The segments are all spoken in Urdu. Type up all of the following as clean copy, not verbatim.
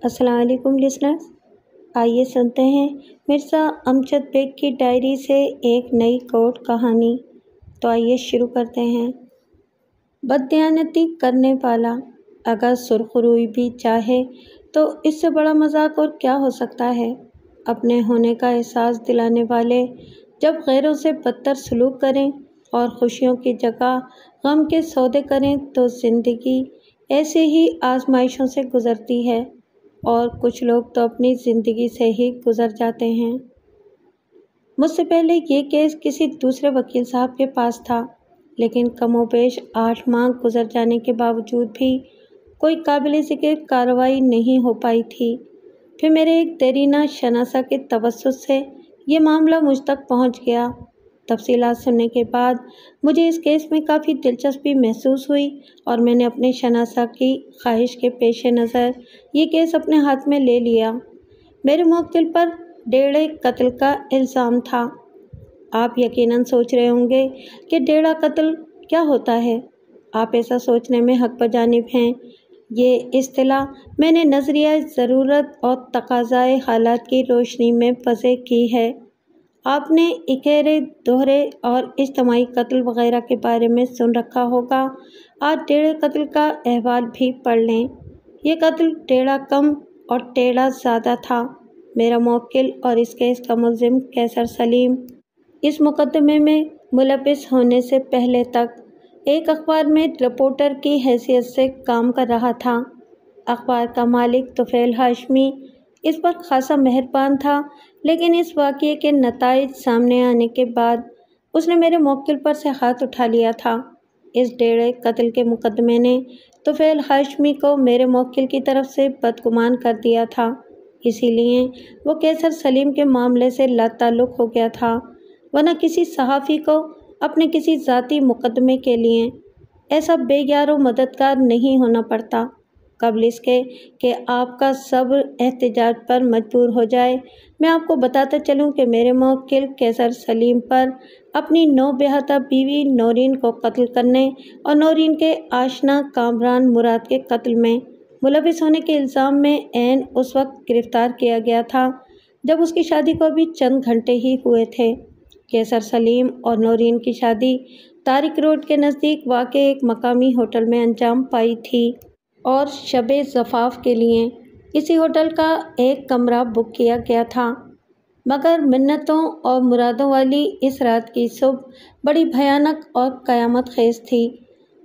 السلام علیکم لسنرز، آئیے سنتے ہیں مرزا امجد بیگ کی ڈائری سے ایک نئی کوٹ کہانی۔ تو آئیے شروع کرتے ہیں۔ بددیانتی کرنے والا اگر سرخ روئی بھی چاہے تو اس سے بڑا مذاق اور کیا ہو سکتا ہے۔ اپنے ہونے کا احساس دلانے والے جب غیروں سے بدتر سلوک کریں اور خوشیوں کی جگہ غم کے سودے کریں تو زندگی ایسے ہی آزمائشوں سے گزرتی ہے، اور کچھ لوگ تو اپنی زندگی سے ہی گزر جاتے ہیں۔ مجھ سے پہلے یہ کیس کسی دوسرے وکیل صاحب کے پاس تھا، لیکن کم و بیش 8 ماہ گزر جانے کے باوجود بھی کوئی قابل ذکر کارروائی نہیں ہو پائی تھی۔ پھر میرے ایک دیرینہ شناسہ کے توسط سے یہ معاملہ مجھ تک پہنچ گیا۔ تفصیلات سننے کے بعد مجھے اس کیس میں کافی دلچسپی محسوس ہوئی اور میں نے اپنے شناسہ کی خواہش کے پیش نظر یہ کیس اپنے ہاتھ میں لے لیا۔ میرے موکل پر ڈیڑھے قتل کا الزام تھا۔ آپ یقیناً سوچ رہے ہوں گے کہ ڈیڑھا قتل کیا ہوتا ہے۔ آپ ایسا سوچنے میں حق بجانب ہیں۔ یہ اصطلاح میں نے نظریہ ضرورت اور تقاضائے حالات کی روشنی میں وضع کی ہے۔ آپ نے اکیلے، دوہرے اور اجتماعی قتل وغیرہ کے بارے میں سن رکھا ہوگا۔ آج ڈیڑھے قتل کا احوال بھی پڑھ لیں۔ یہ قتل ڈیڑھا کم اور ٹیڑھا زیادہ تھا۔ میرا موکل اور اس کیس کا ملزم قیصر سلیم اس مقدمے میں ملوث ہونے سے پہلے تک ایک اخبار میں رپورٹر کی حیثیت سے کام کر رہا تھا۔ اخبار کا مالک طفیل ہاشمی اس پر خاصا مہربان تھا، لیکن اس واقعے کے نتائج سامنے آنے کے بعد اس نے میرے موکل پر سے ہاتھ اٹھا لیا تھا۔ اس ڈیڑھے قتل کے مقدمے نے طفیل ہاشمی کو میرے موکل کی طرف سے بدگمان کر دیا تھا، اسی لیے وہ قیصر سلیم کے معاملے سے لاتعلق ہو گیا تھا، ورنہ کسی صحافی کو اپنے کسی ذاتی مقدمے کے لیے ایسا بے یار و مددگار نہیں ہونا پڑتا۔ قبل اس کے کہ آپ کا صبر احتجاج پر مجبور ہو جائے، میں آپ کو بتاتا چلوں کہ میرے موکل قیصر سلیم پر اپنی نوبہتہ بیوی نورین کو قتل کرنے اور نورین کے آشنا کامران مراد کے قتل میں ملوث ہونے کے الزام میں عین اس وقت گرفتار کیا گیا تھا جب اس کی شادی کو ابھی چند گھنٹے ہی ہوئے تھے۔ قیصر سلیم اور نورین کی شادی طارق روڈ کے نزدیک واقع ایک مقامی ہوٹل میں انجام پائی تھی، اور شب زفاف کے لیے اسی ہوٹل کا ایک کمرہ بک کیا گیا تھا۔ مگر منتوں اور مرادوں والی اس رات کی صبح بڑی بھیانک اور قیامت خیز تھی۔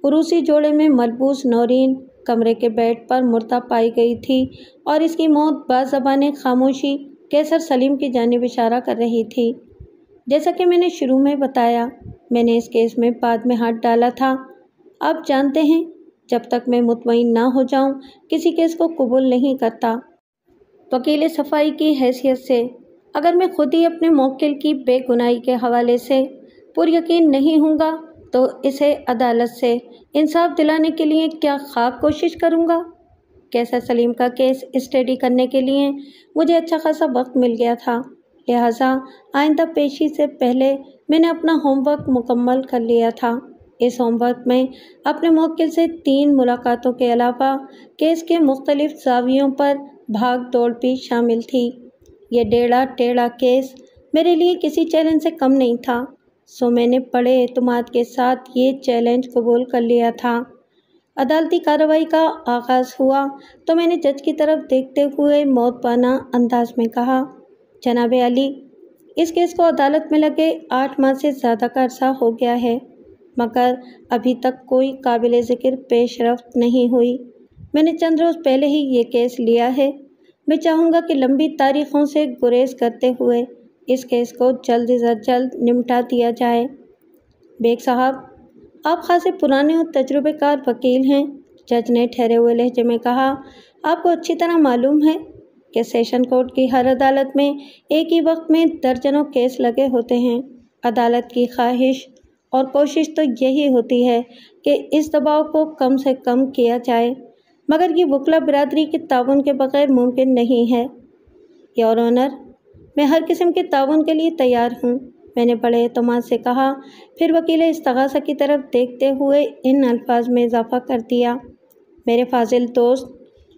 عروسی جوڑے میں ملبوس نورین کمرے کے بیڈ پر مردہ پائی گئی تھی، اور اس کی موت بازبانِ خاموشی قیصر سلیم کی جانب اشارہ کر رہی تھی۔ جیسا کہ میں نے شروع میں بتایا، میں نے اس کیس میں بعد میں ہاتھ ڈالا تھا۔ آپ جانتے ہیں، جب تک میں مطمئن نہ ہو جاؤں کسی کیس کو قبول نہیں کرتا۔ وکیل صفائی کی حیثیت سے اگر میں خود ہی اپنے موکل کی بے گناہی کے حوالے سے پر یقین نہیں ہوں گا تو اسے عدالت سے انصاف دلانے کے لیے کیا خاک کوشش کروں گا۔ قیصر سلیم کا کیس اسٹڈی کرنے کے لیے مجھے اچھا خاصا وقت مل گیا تھا، لہٰذا آئندہ پیشی سے پہلے میں نے اپنا ہوم ورک مکمل کر لیا تھا۔ اس ہوم ورک میں اپنے موکل سے 3 ملاقاتوں کے علاوہ کیس کے مختلف زاویوں پر بھاگ دوڑ بھی شامل تھی۔ یہ ڈیڑھا ٹیڑھا کیس میرے لیے کسی چیلنج سے کم نہیں تھا، سو میں نے بڑے اعتماد کے ساتھ یہ چیلنج قبول کر لیا تھا۔ عدالتی کارروائی کا آغاز ہوا تو میں نے جج کی طرف دیکھتے ہوئے مؤدبانہ انداز میں کہا، جناب عالی، اس کیس کو عدالت میں لگے 8 ماہ سے زیادہ کا عرصہ ہو گیا ہے، مگر ابھی تک کوئی قابل ذکر پیش رفت نہیں ہوئی۔ میں نے چند روز پہلے ہی یہ کیس لیا ہے۔ میں چاہوں گا کہ لمبی تاریخوں سے گریز کرتے ہوئے اس کیس کو جلد از جلد نمٹا دیا جائے۔ بیگ صاحب، آپ خاصے پرانے اور تجربہ کار وکیل ہیں، جج نے ٹھہرے ہوئے لہجے میں کہا۔ آپ کو اچھی طرح معلوم ہے کہ سیشن کورٹ کی ہر عدالت میں ایک ہی وقت میں درجنوں کیس لگے ہوتے ہیں۔ عدالت کی خواہش اور کوشش تو یہی ہوتی ہے کہ اس دباؤ کو کم سے کم کیا جائے، مگر یہ وکلا برادری کے تعاون کے بغیر ممکن نہیں ہے۔ یور آنر، میں ہر قسم کے تعاون کے لیے تیار ہوں، میں نے بڑے اعتماد سے کہا، پھر وکیل استغاثہ کی طرف دیکھتے ہوئے ان الفاظ میں اضافہ کر دیا، میرے فاضل دوست،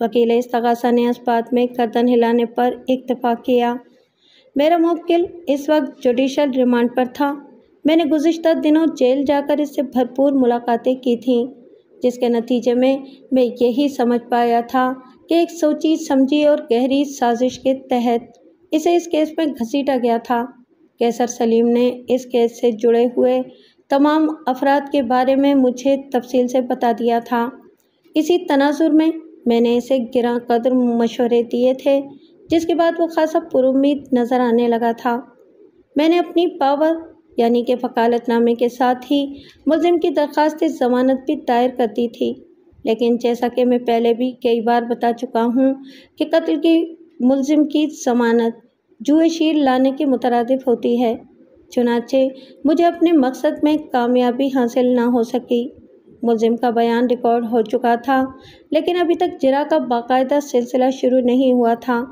وکیل استغاثہ نے اس بات میں گردن ہلانے پر اتفاق کیا۔ میرا موکل اس وقت جوڈیشل ریمانڈ پر تھا۔ میں نے گزشتہ دنوں جیل جا کر اس سے بھرپور ملاقاتیں کی تھیں، جس کے نتیجے میں یہی سمجھ پایا تھا کہ ایک سوچی سمجھی اور گہری سازش کے تحت اسے اس کیس میں گھسیٹا گیا تھا۔ قیصر سلیم نے اس کیس سے جڑے ہوئے تمام افراد کے بارے میں مجھے تفصیل سے بتا دیا تھا۔ اسی تناظر میں میں نے اسے گراں قدر مشورے دیے تھے، جس کے بعد وہ خاصا پر امید نظر آنے لگا تھا۔ میں نے اپنی پاور یعنی کہ وکالت نامے کے ساتھ ہی ملزم کی درخواست ضمانت بھی دائر کر دی تھی، لیکن جیسا کہ میں پہلے بھی کئی بار بتا چکا ہوں کہ قتل کی ملزم کی ضمانت جوئے شیر لانے کے مترادف ہوتی ہے۔ چنانچہ مجھے اپنے مقصد میں کامیابی حاصل نہ ہو سکی۔ ملزم کا بیان ریکارڈ ہو چکا تھا، لیکن ابھی تک جرح کا باقاعدہ سلسلہ شروع نہیں ہوا تھا۔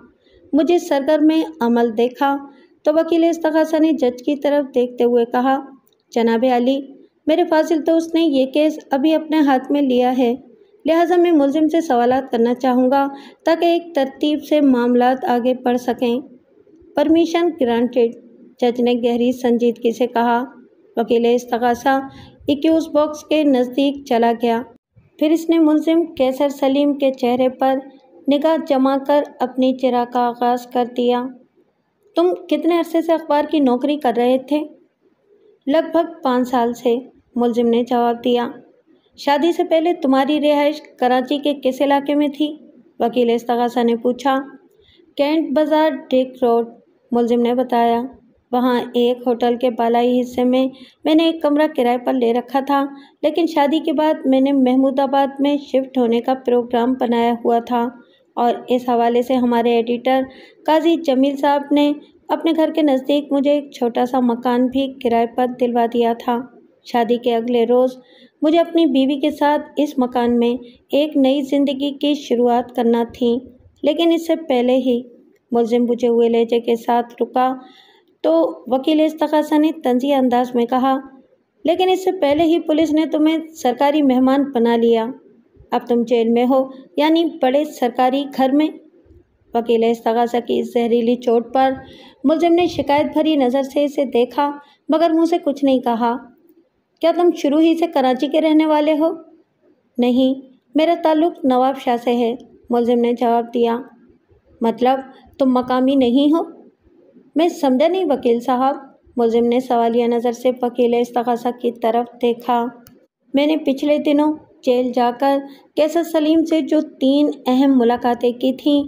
مجھے سرگرم عمل دیکھا تو وکیل استغاثہ نے جج کی طرف دیکھتے ہوئے کہا، جناب عالی، میرے فاضل دوست نے یہ کیس ابھی اپنے ہاتھ میں لیا ہے، لہٰذا میں ملزم سے سوالات کرنا چاہوں گا تاکہ ایک ترتیب سے معاملات آگے بڑھ سکیں۔ پرمیشن گرانٹڈ، جج نے گہری سنجیدگی سے کہا۔ وکیل استغاثہ ایکیوز باکس کے نزدیک چلا گیا۔ پھر اس نے ملزم قیصر سلیم کے چہرے پر نگاہ جما کر اپنی جرح کا آغاز کر دیا۔ تم کتنے عرصے سے اخبار کی نوکری کر رہے تھے؟ لگ بھگ 5 سال سے، ملزم نے جواب دیا۔ شادی سے پہلے تمہاری رہائش کراچی کے کس علاقے میں تھی؟ وکیل استغاثہ نے پوچھا۔ کینٹ بازار ڈرک روڈ، ملزم نے بتایا۔ وہاں ایک ہوٹل کے بالائی حصے میں نے ایک کمرہ کرائے پر لے رکھا تھا، لیکن شادی کے بعد میں نے محمود آباد میں شفٹ ہونے کا پروگرام بنایا ہوا تھا، اور اس حوالے سے ہمارے ایڈیٹر قاضی جمیل صاحب نے اپنے گھر کے نزدیک مجھے ایک چھوٹا سا مکان بھی کرائے پر دلوا دیا تھا۔ شادی کے اگلے روز مجھے اپنی بیوی کے ساتھ اس مکان میں ایک نئی زندگی کی شروعات کرنا تھی، لیکن اس سے پہلے ہی، ملزم بجھے ہوئے لہجے کے ساتھ رکا تو وکیل استغاثہ نے طنزیہ انداز میں کہا، لیکن اس سے پہلے ہی پولیس نے تمہیں سرکاری مہمان بنا لیا۔ اب تم جیل میں ہو، یعنی بڑے سرکاری گھر میں۔ وکیل استغاثہ کی اس زہریلی چوٹ پر ملزم نے شکایت بھری نظر سے اسے دیکھا، مگر منہ سے کچھ نہیں کہا۔ کیا تم شروع ہی سے کراچی کے رہنے والے ہو؟ نہیں، میرا تعلق نواب شاہ سے ہے، ملزم نے جواب دیا۔ مطلب تم مقامی نہیں ہو؟ میں سمجھا نہیں وکیل صاحب، ملزم نے سوالیہ نظر سے وکیل استغاثہ کی طرف دیکھا۔ میں نے پچھلے دنوں جیل جا کر قیصر سلیم سے جو 3 اہم ملاقاتیں کی تھیں،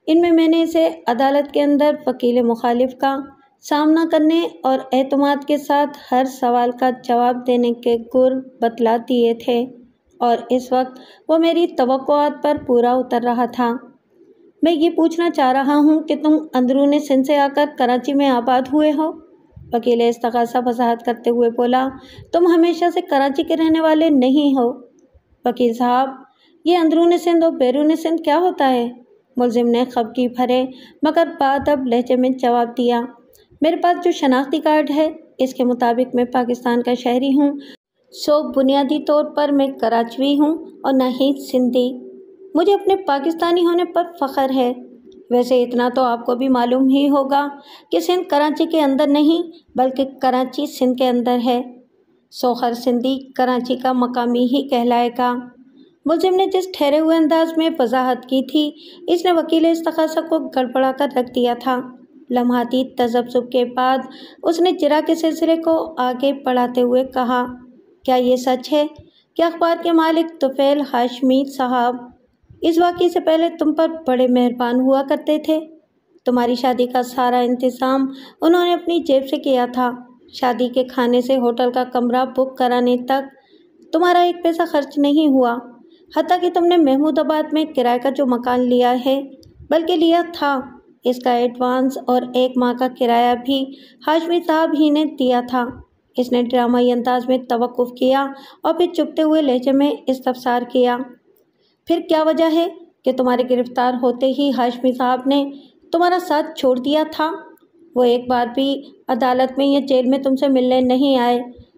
ان میں نے اسے عدالت کے اندر وکیل مخالف کا سامنا کرنے اور اعتماد کے ساتھ ہر سوال کا جواب دینے کے گر بتلا دیے تھے، اور اس وقت وہ میری توقعات پر پورا اتر رہا تھا۔ میں یہ پوچھنا چاہ رہا ہوں کہ تم اندرون سندھ سے آ کر کراچی میں آباد ہوئے ہو؟ وکیل استغاثہ وضاحت کرتے ہوئے بولا، تم ہمیشہ سے کراچی کے رہنے والے نہیں ہو۔ وکیل صاحب، یہ اندرون سندھ اور بیرون سندھ کیا ہوتا ہے؟ ملزم نے خفگی بھرے مگر باادب لہجے میں جواب دیا۔ میرے پاس جو شناختی کارڈ ہے، اس کے مطابق میں پاکستان کا شہری ہوں، سو بنیادی طور پر میں کراچوی ہوں اور نہ ہی سندھی۔ مجھے اپنے پاکستانی ہونے پر فخر ہے۔ ویسے اتنا تو آپ کو بھی معلوم ہی ہوگا کہ سندھ کراچی کے اندر نہیں بلکہ کراچی سندھ کے اندر ہے، سو ہر سندھی کراچی کا مقامی ہی کہلائے گا۔ ملزم نے جس ٹھہرے ہوئے انداز میں وضاحت کی تھی، اس نے وکیل استغاثہ کو گڑبڑا کر رکھ دیا تھا۔ لمحاتی تذبذب کے بعد اس نے جرح کے سلسلے کو آگے بڑھاتے ہوئے کہا، کیا یہ سچ ہے کہ اخبار کے مالک طفیل ہاشمی صاحب اس واقعے سے پہلے تم پر بڑے مہربان ہوا کرتے تھے؟ تمہاری شادی کا سارا انتظام انہوں نے اپنی جیب سے کیا تھا، شادی کے کھانے سے ہوٹل کا کمرہ بک کرانے تک تمہارا ایک پیسہ خرچ نہیں ہوا، حتیٰ کہ تم نے محمود آباد میں کرائے کا جو مکان لیا ہے، بلکہ لیا تھا، اس کا ایڈوانس اور 1 ماہ کا کرایہ بھی ہاشمی صاحب ہی نے دیا تھا۔ اس نے ڈرامائی انداز میں توقف کیا اور پھر چپتے ہوئے لہجے میں استفسار کیا، پھر کیا وجہ ہے کہ تمہارے گرفتار ہوتے ہی ہاشمی صاحب نے تمہارا ساتھ چھوڑ دیا تھا؟ وہ ایک بار بھی عدالت میں یا جیل میں تم سے ملنے نہیں آئے،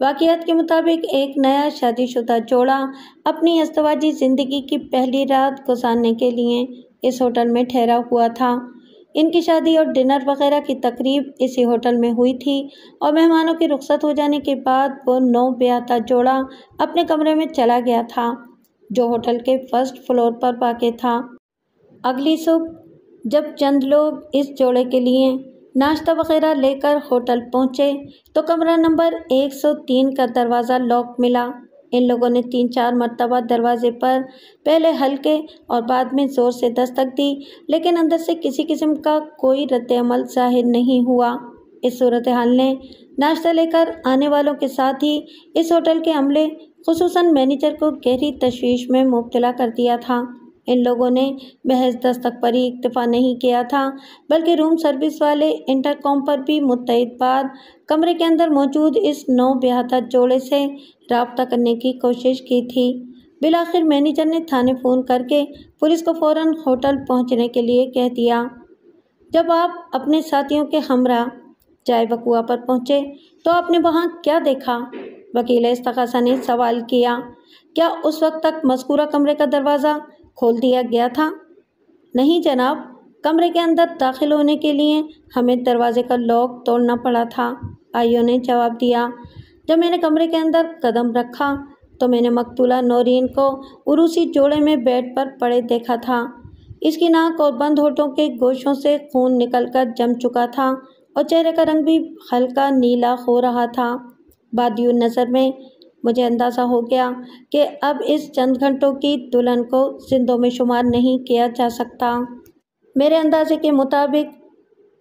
واقعات کے مطابق ایک نیا شادی شدہ جوڑا اپنی ازدواجی زندگی کی پہلی رات گزارنے کے لیے اس ہوٹل میں ٹھہرا ہوا تھا۔ ان کی شادی اور ڈنر وغیرہ کی تقریب اسی ہوٹل میں ہوئی تھی اور مہمانوں کے رخصت ہو جانے کے بعد وہ نو بیاہتا جوڑا اپنے کمرے میں چلا گیا تھا، جو ہوٹل کے فرسٹ فلور پر واقع تھا۔ اگلی صبح جب چند لوگ اس جوڑے کے لیے ناشتہ وغیرہ لے کر ہوٹل پہنچے تو کمرہ نمبر 103 کا دروازہ لاک ملا۔ ان لوگوں نے 3-4 مرتبہ دروازے پر پہلے ہلکے اور بعد میں زور سے دستک دی، لیکن اندر سے کسی قسم کا کوئی رد عمل ظاہر نہیں ہوا۔ اس صورتحال نے ناشتہ لے کر آنے والوں کے ساتھ ہی اس ہوٹل کے عملے خصوصاً مینیجر کو گہری تشویش میں مبتلا کر دیا تھا۔ ان لوگوں نے محض دستک پر ہی اکتفا نہیں کیا تھا بلکہ روم سروس والے انٹرکام پر بھی متعدد بار کمرے کے اندر موجود اس نو بیاہتا جوڑے سے رابطہ کرنے کی کوشش کی تھی۔ بالآخر مینیجر نے تھانے فون کر کے پولیس کو فوراً ہوٹل پہنچنے کے لیے کہہ دیا۔ جب آپ اپنے ساتھیوں کے ہمراہ جائے وقوع پر پہنچے تو آپ نے وہاں کیا دیکھا؟ وکیل استغاثہ نے سوال کیا۔ کیا اس وقت تک مذکورہ کمرے کا دروازہ کھول دیا گیا تھا؟ نہیں جناب، کمرے کے اندر داخل ہونے کے لیے ہمیں دروازے کا لاک توڑنا پڑا تھا، آئیو نے جواب دیا۔ جب میں نے کمرے کے اندر قدم رکھا تو میں نے مقتولہ نورین کو عروسی جوڑے میں بیڈ پر پڑے دیکھا تھا۔ اس کی ناک اور بند ہونٹوں کے گوشوں سے خون نکل کر جم چکا تھا اور چہرے کا رنگ بھی ہلکا نیلا ہو رہا تھا۔ بادیو نظر میں مجھے اندازہ ہو گیا کہ اب اس چند گھنٹوں کی دلہن کو زندوں میں شمار نہیں کیا جا سکتا۔ میرے اندازے کے مطابق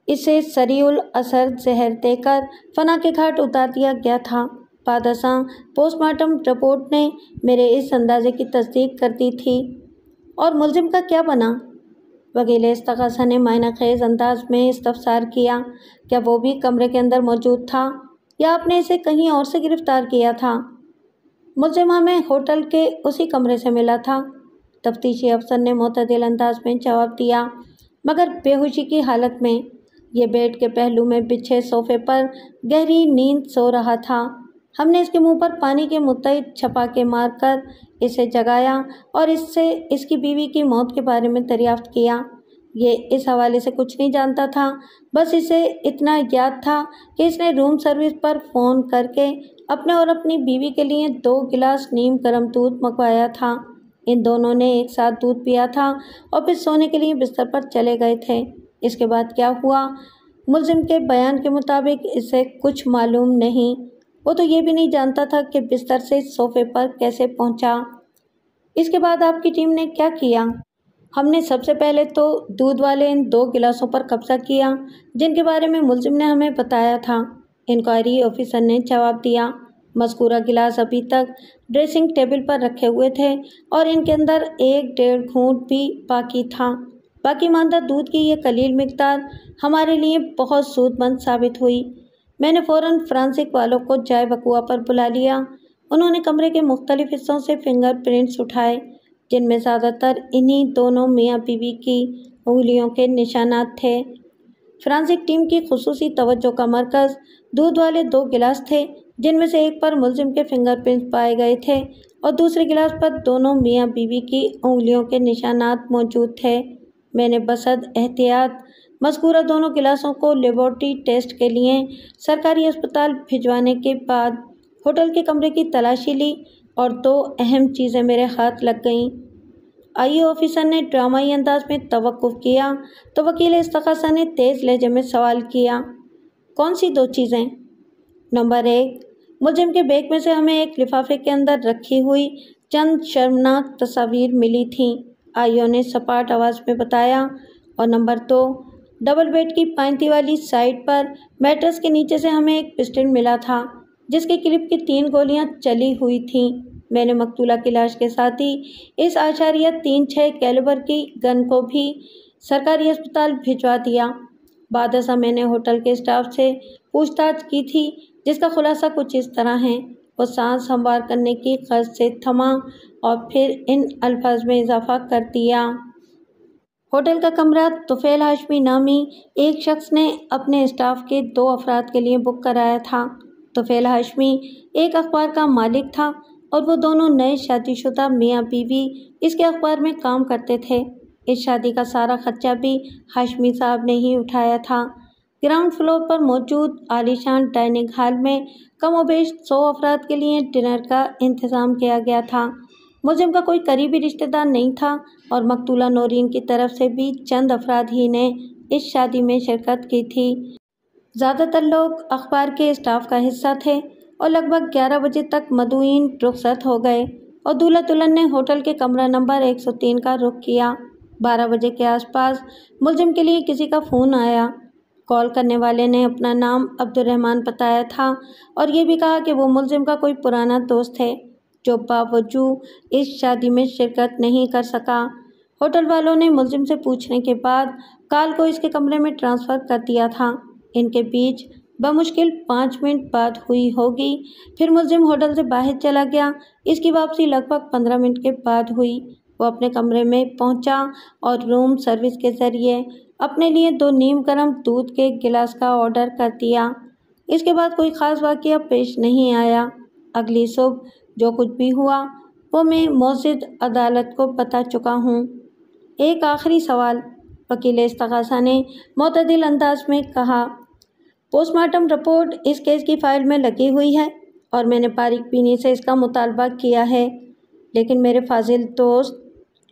اسے سریع الاثر زہر دے کر فنا کے گھاٹ اتار دیا گیا تھا۔ بعد ازاں پوسٹ مارٹم رپورٹ نے میرے اس اندازے کی تصدیق کر دی تھی۔ اور ملزم کا کیا بنا؟ وکیل استغاثہ نے معنی خیز انداز میں استفسار کیا۔ کیا وہ بھی کمرے کے اندر موجود تھا یا آپ نے اسے کہیں اور سے گرفتار کیا تھا؟ ملزم ہمیں ہوٹل کے اسی کمرے سے ملا تھا، تفتیشی افسر نے معتدل انداز میں جواب دیا، مگر بے ہوشی کی حالت میں۔ یہ بیڈ کے پہلو میں بچھے صوفے پر گہری نیند سو رہا تھا۔ ہم نے اس کے منہ پر پانی کے متعدد چھپاکے مار کر اسے جگایا اور اس سے اس کی بیوی کی موت کے بارے میں دریافت کیا۔ یہ اس حوالے سے کچھ نہیں جانتا تھا، بس اسے اتنا یاد تھا کہ اس نے روم سروس پر فون کر کے اپنے اور اپنی بیوی کے لیے 2 گلاس نیم گرم دودھ منگوایا تھا۔ ان دونوں نے ایک ساتھ دودھ پیا تھا اور پھر سونے کے لیے بستر پر چلے گئے تھے۔ اس کے بعد کیا ہوا؟ ملزم کے بیان کے مطابق اسے کچھ معلوم نہیں۔ وہ تو یہ بھی نہیں جانتا تھا کہ بستر سے صوفے پر کیسے پہنچا۔ اس کے بعد آپ کی ٹیم نے کیا کیا؟ ہم نے سب سے پہلے تو دودھ والے ان 2 گلاسوں پر قبضہ کیا جن کے بارے میں ملزم نے ہمیں بتایا تھا، انکوائری آفیسر نے جواب دیا۔ مذکورہ گلاس ابھی تک ڈریسنگ ٹیبل پر رکھے ہوئے تھے اور ان کے اندر 1-1.5 گھونٹ بھی باقی تھا۔ باقی ماندہ دودھ کی یہ قلیل مقدار ہمارے لیے بہت سود مند ثابت ہوئی۔ میں نے فوراً فرانسک والوں کو جائے وقوع پر بلا لیا۔ انہوں نے کمرے کے مختلف حصوں سے فنگر پرنٹس اٹھائے جن میں زیادہ تر انہی دونوں میاں بیوی کی انگلیوں کے نشانات تھے۔ فرانسک ٹیم کی خصوصی توجہ کا مرکز دودھ والے 2 گلاس تھے جن میں سے ایک پر ملزم کے فنگر پرنٹس پائے گئے تھے اور دوسرے گلاس پر دونوں میاں بیوی کی انگلیوں کے نشانات موجود تھے۔ میں نے بصد احتیاط مذکورہ دونوں گلاسوں کو لیبارٹری ٹیسٹ کے لیے سرکاری اسپتال بھجوانے کے بعد ہوٹل کے کمرے کی تلاشی لی اور 2 اہم چیزیں میرے ہاتھ لگ گئیں۔ آئیو آفیسر نے ڈرامائی انداز میں توقف کیا تو وکیل استغاثہ نے تیز لہجے میں سوال کیا، کون سی 2 چیزیں؟ نمبر 1، ملزم کے بیگ میں سے ہمیں ایک لفافے کے اندر رکھی ہوئی چند شرمناک تصاویر ملی تھیں، آئیو نے سپاٹ آواز میں بتایا، اور نمبر 2، ڈبل بیڈ کی پائنتی والی سائڈ پر میٹرس کے نیچے سے ہمیں ایک پسٹل ملا تھا جس کے کلپ کی 3 گولیاں چلی ہوئی تھیں۔ میں نے مقتولہ کی لاش کے ساتھ ہی اس .36 کیلیبر کی گن کو بھی سرکاری اسپتال بھجوا دیا۔ بعد ازاں میں نے ہوٹل کے اسٹاف سے پوچھ تاچھ کی تھی جس کا خلاصہ کچھ اس طرح ہے۔ وہ سانس ہموار کرنے کی غرض سے تھما اور پھر ان الفاظ میں اضافہ کر دیا۔ ہوٹل کا کمرہ طفیل ہاشمی نامی ایک شخص نے اپنے اسٹاف کے 2 افراد کے لیے بک کرایا تھا۔ طفیل ہاشمی ایک اخبار کا مالک تھا اور وہ دونوں نئے شادی شدہ میاں بیوی اس کے اخبار میں کام کرتے تھے۔ اس شادی کا سارا خرچہ بھی ہاشمی صاحب نے ہی اٹھایا تھا۔ گراؤنڈ فلور پر موجود عالیشان ڈائننگ ہال میں کم و بیش 100 افراد کے لیے ڈنر کا انتظام کیا گیا تھا۔ ملزم کا کوئی قریبی رشتہ دار نہیں تھا اور مقتولہ نورین کی طرف سے بھی چند افراد ہی نے اس شادی میں شرکت کی تھی۔ زیادہ تر لوگ اخبار کے اسٹاف کا حصہ تھے اور لگ بھگ 11 بجے تک مدعوین رخصت ہو گئے اور دولہا دلہن نے ہوٹل کے کمرہ نمبر 103 کا رخ کیا۔ 12 بجے کے آس پاس ملزم کے لیے کسی کا فون آیا۔ کال کرنے والے نے اپنا نام عبدالرحمن بتایا تھا اور یہ بھی کہا کہ وہ ملزم کا کوئی پرانا دوست ہے جو باوجود اس شادی میں شرکت نہیں کر سکا۔ ہوٹل والوں نے ملزم سے پوچھنے کے بعد کال کو اس کے کمرے میں ٹرانسفر کر دیا تھا۔ ان کے بیچ بمشکل 5 منٹ بات ہوئی ہوگی، پھر ملزم ہوٹل سے باہر چلا گیا۔ اس کی واپسی لگ بھگ 15 منٹ کے بعد ہوئی۔ وہ اپنے کمرے میں پہنچا اور روم سروس کے ذریعے اپنے لیے 2 نیم گرم دودھ کے گلاس کا آرڈر کر دیا۔ اس کے بعد کوئی خاص واقعہ پیش نہیں آیا۔ اگلی صبح جو کچھ بھی ہوا وہ میں موجود عدالت کو بتا چکا ہوں۔ ایک آخری سوال، وکیل استغاثہ نے معتدل انداز میں کہا۔ پوسٹ مارٹم رپورٹ اس کیس کی فائل میں لگی ہوئی ہے اور میں نے باریک بینی سے اس کا مطالبہ کیا ہے، لیکن میرے فاضل دوست،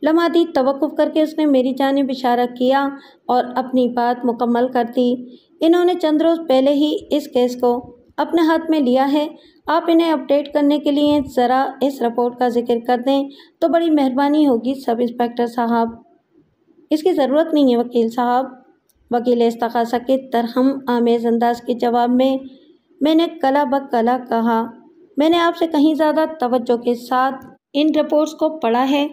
لمحاتی توقف کر کے اس نے میری جانب اشارہ کیا اور اپنی بات مکمل کر دی۔ انہوں نے چند روز پہلے ہی اس کیس کو اپنے ہاتھ میں لیا ہے۔ آپ انہیں اپڈیٹ کرنے کے لیے ذرا اس رپورٹ کا ذکر کر دیں تو بڑی مہربانی ہوگی سب انسپکٹر صاحب۔ اس کی ضرورت نہیں ہے وکیل صاحب، وکیل استغاثہ کے ترحم آمیز انداز کے جواب میں نے کلا بکلا کہا۔ میں نے آپ سے کہیں زیادہ توجہ کے ساتھ ان رپورٹس کو پڑھا ہے۔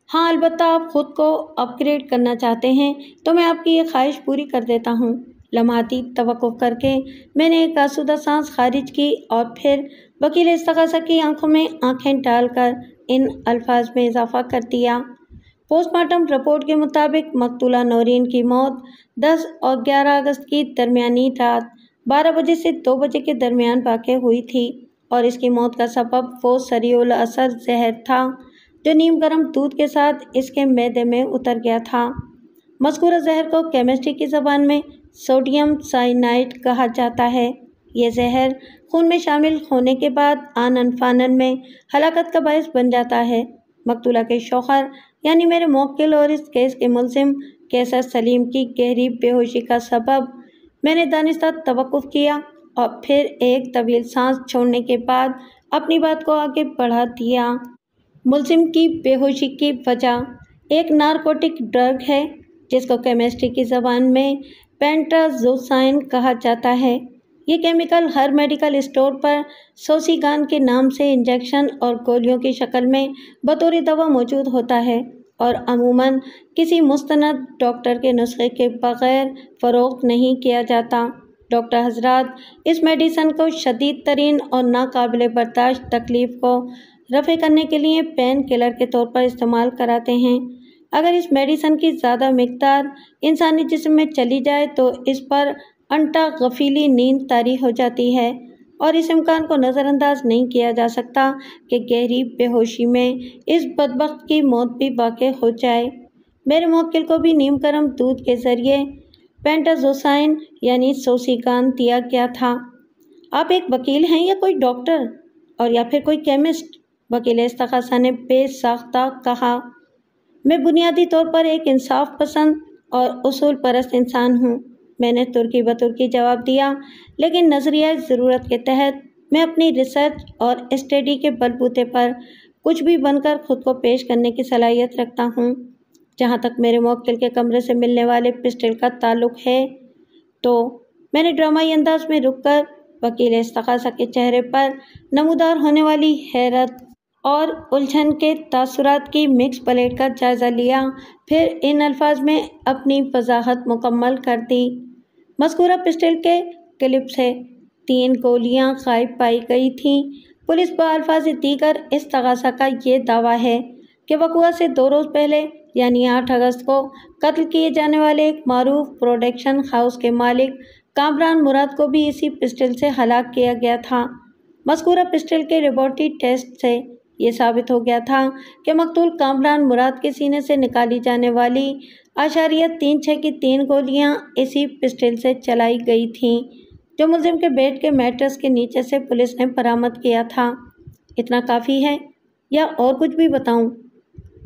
ہاں، البتہ آپ خود کو اپ گریڈ کرنا چاہتے ہیں تو میں آپ کی یہ خواہش پوری کر دیتا ہوں۔ لمحاتی توقف کر کے میں نے ایک آسودہ سانس خارج کی اور پھر وکیل استغاثہ کی آنکھوں میں آنکھیں ڈال کر ان الفاظ میں اضافہ کر دیا۔ پوسٹ مارٹم رپورٹ کے مطابق مقتولہ نورین کی موت 10 اور 11 اگست کی درمیانی رات 12 بجے سے 2 بجے کے درمیان واقع ہوئی تھی اور اس کی موت کا سبب وہ سریع الاثر زہر تھا جو نیم گرم دودھ کے ساتھ اس کے معدے میں اتر گیا تھا۔ مذکورہ زہر کو کیمسٹری کی زبان میں سوڈیم سائنائڈ کہا جاتا ہے۔ یہ زہر خون میں شامل ہونے کے بعد آنن فانن میں ہلاکت کا باعث بن جاتا ہے۔ مقتولہ کے شوہر یعنی میرے موکل اور اس کیس کے ملزم کیسر سلیم کی گہری بے ہوشی کا سبب۔ میں نے دانستہ توقف کیا اور پھر ایک طویل سانس چھوڑنے کے بعد اپنی بات کو آگے بڑھا دیا۔ ملزم کی بے ہوشی کی وجہ ایک نارکوٹک ڈرگ ہے جس کو کیمسٹری کی زبان میں پینٹازوسائن کہا جاتا ہے۔ یہ کیمیکل ہر میڈیکل اسٹور پر سوسیگان کے نام سے انجیکشن اور گولیوں کی شکل میں بطور دوا موجود ہوتا ہے اور عموماً کسی مستند ڈاکٹر کے نسخے کے بغیر فروخت نہیں کیا جاتا۔ ڈاکٹر حضرات اس میڈیسن کو شدید ترین اور ناقابل برداشت تکلیف کو رفع کرنے کے لیے پین کلر کے طور پر استعمال کراتے ہیں۔ اگر اس میڈیسن کی زیادہ مقدار انسانی جسم میں چلی جائے تو اس پر انٹا غفیلی نیند طاری ہو جاتی ہے اور اس امکان کو نظر انداز نہیں کیا جا سکتا کہ گہری بے ہوشی میں اس بدبخت کی موت بھی واقع ہو جائے۔ میرے موکل کو بھی نیم گرم دودھ کے ذریعے پینٹازوسائن یعنی سوسیگان دیا گیا تھا۔ آپ ایک وکیل ہیں یا کوئی ڈاکٹر اور یا پھر کوئی کیمسٹ؟ وکیل استغاثہ نے بے ساختہ کہا۔ میں بنیادی طور پر ایک انصاف پسند اور اصول پرست انسان ہوں، میں نے ترکی بترکی جواب دیا، لیکن نظریہ ضرورت کے تحت میں اپنی ریسرچ اور اسٹڈی کے بل بوتے پر کچھ بھی بن کر خود کو پیش کرنے کی صلاحیت رکھتا ہوں۔ جہاں تک میرے موکل کے کمرے سے ملنے والے پسٹل کا تعلق ہے تو میں نے ڈرامائی انداز میں رک کر وکیل استغاثہ کے چہرے پر نمودار ہونے والی حیرت اور الجھن کے تاثرات کی مکس پلیٹ کا جائزہ لیا، پھر ان الفاظ میں اپنی وضاحت مکمل کر دی۔ مذکورہ پسٹل کے کلپ سے 3 گولیاں غائب پائی گئی تھیں۔ پولیس بألفاظ دیگر استغاثہ کا یہ دعویٰ ہے کہ وقوع سے 2 روز پہلے یعنی 8 اگست کو قتل کیے جانے والے ایک معروف پروڈکشن ہاؤس کے مالک کامران مراد کو بھی اسی پسٹل سے ہلاک کیا گیا تھا مذکورہ پسٹل کے لیبارٹری ٹیسٹ سے یہ ثابت ہو گیا تھا کہ مقتول کامران مراد کے سینے سے نکالی جانے والی 0.36 کی 3 گولیاں اسی پسٹل سے چلائی گئی تھیں جو ملزم کے بیڈ کے میٹرس کے نیچے سے پولیس نے برآمد کیا تھا۔ اتنا کافی ہے یا اور کچھ بھی بتاؤں؟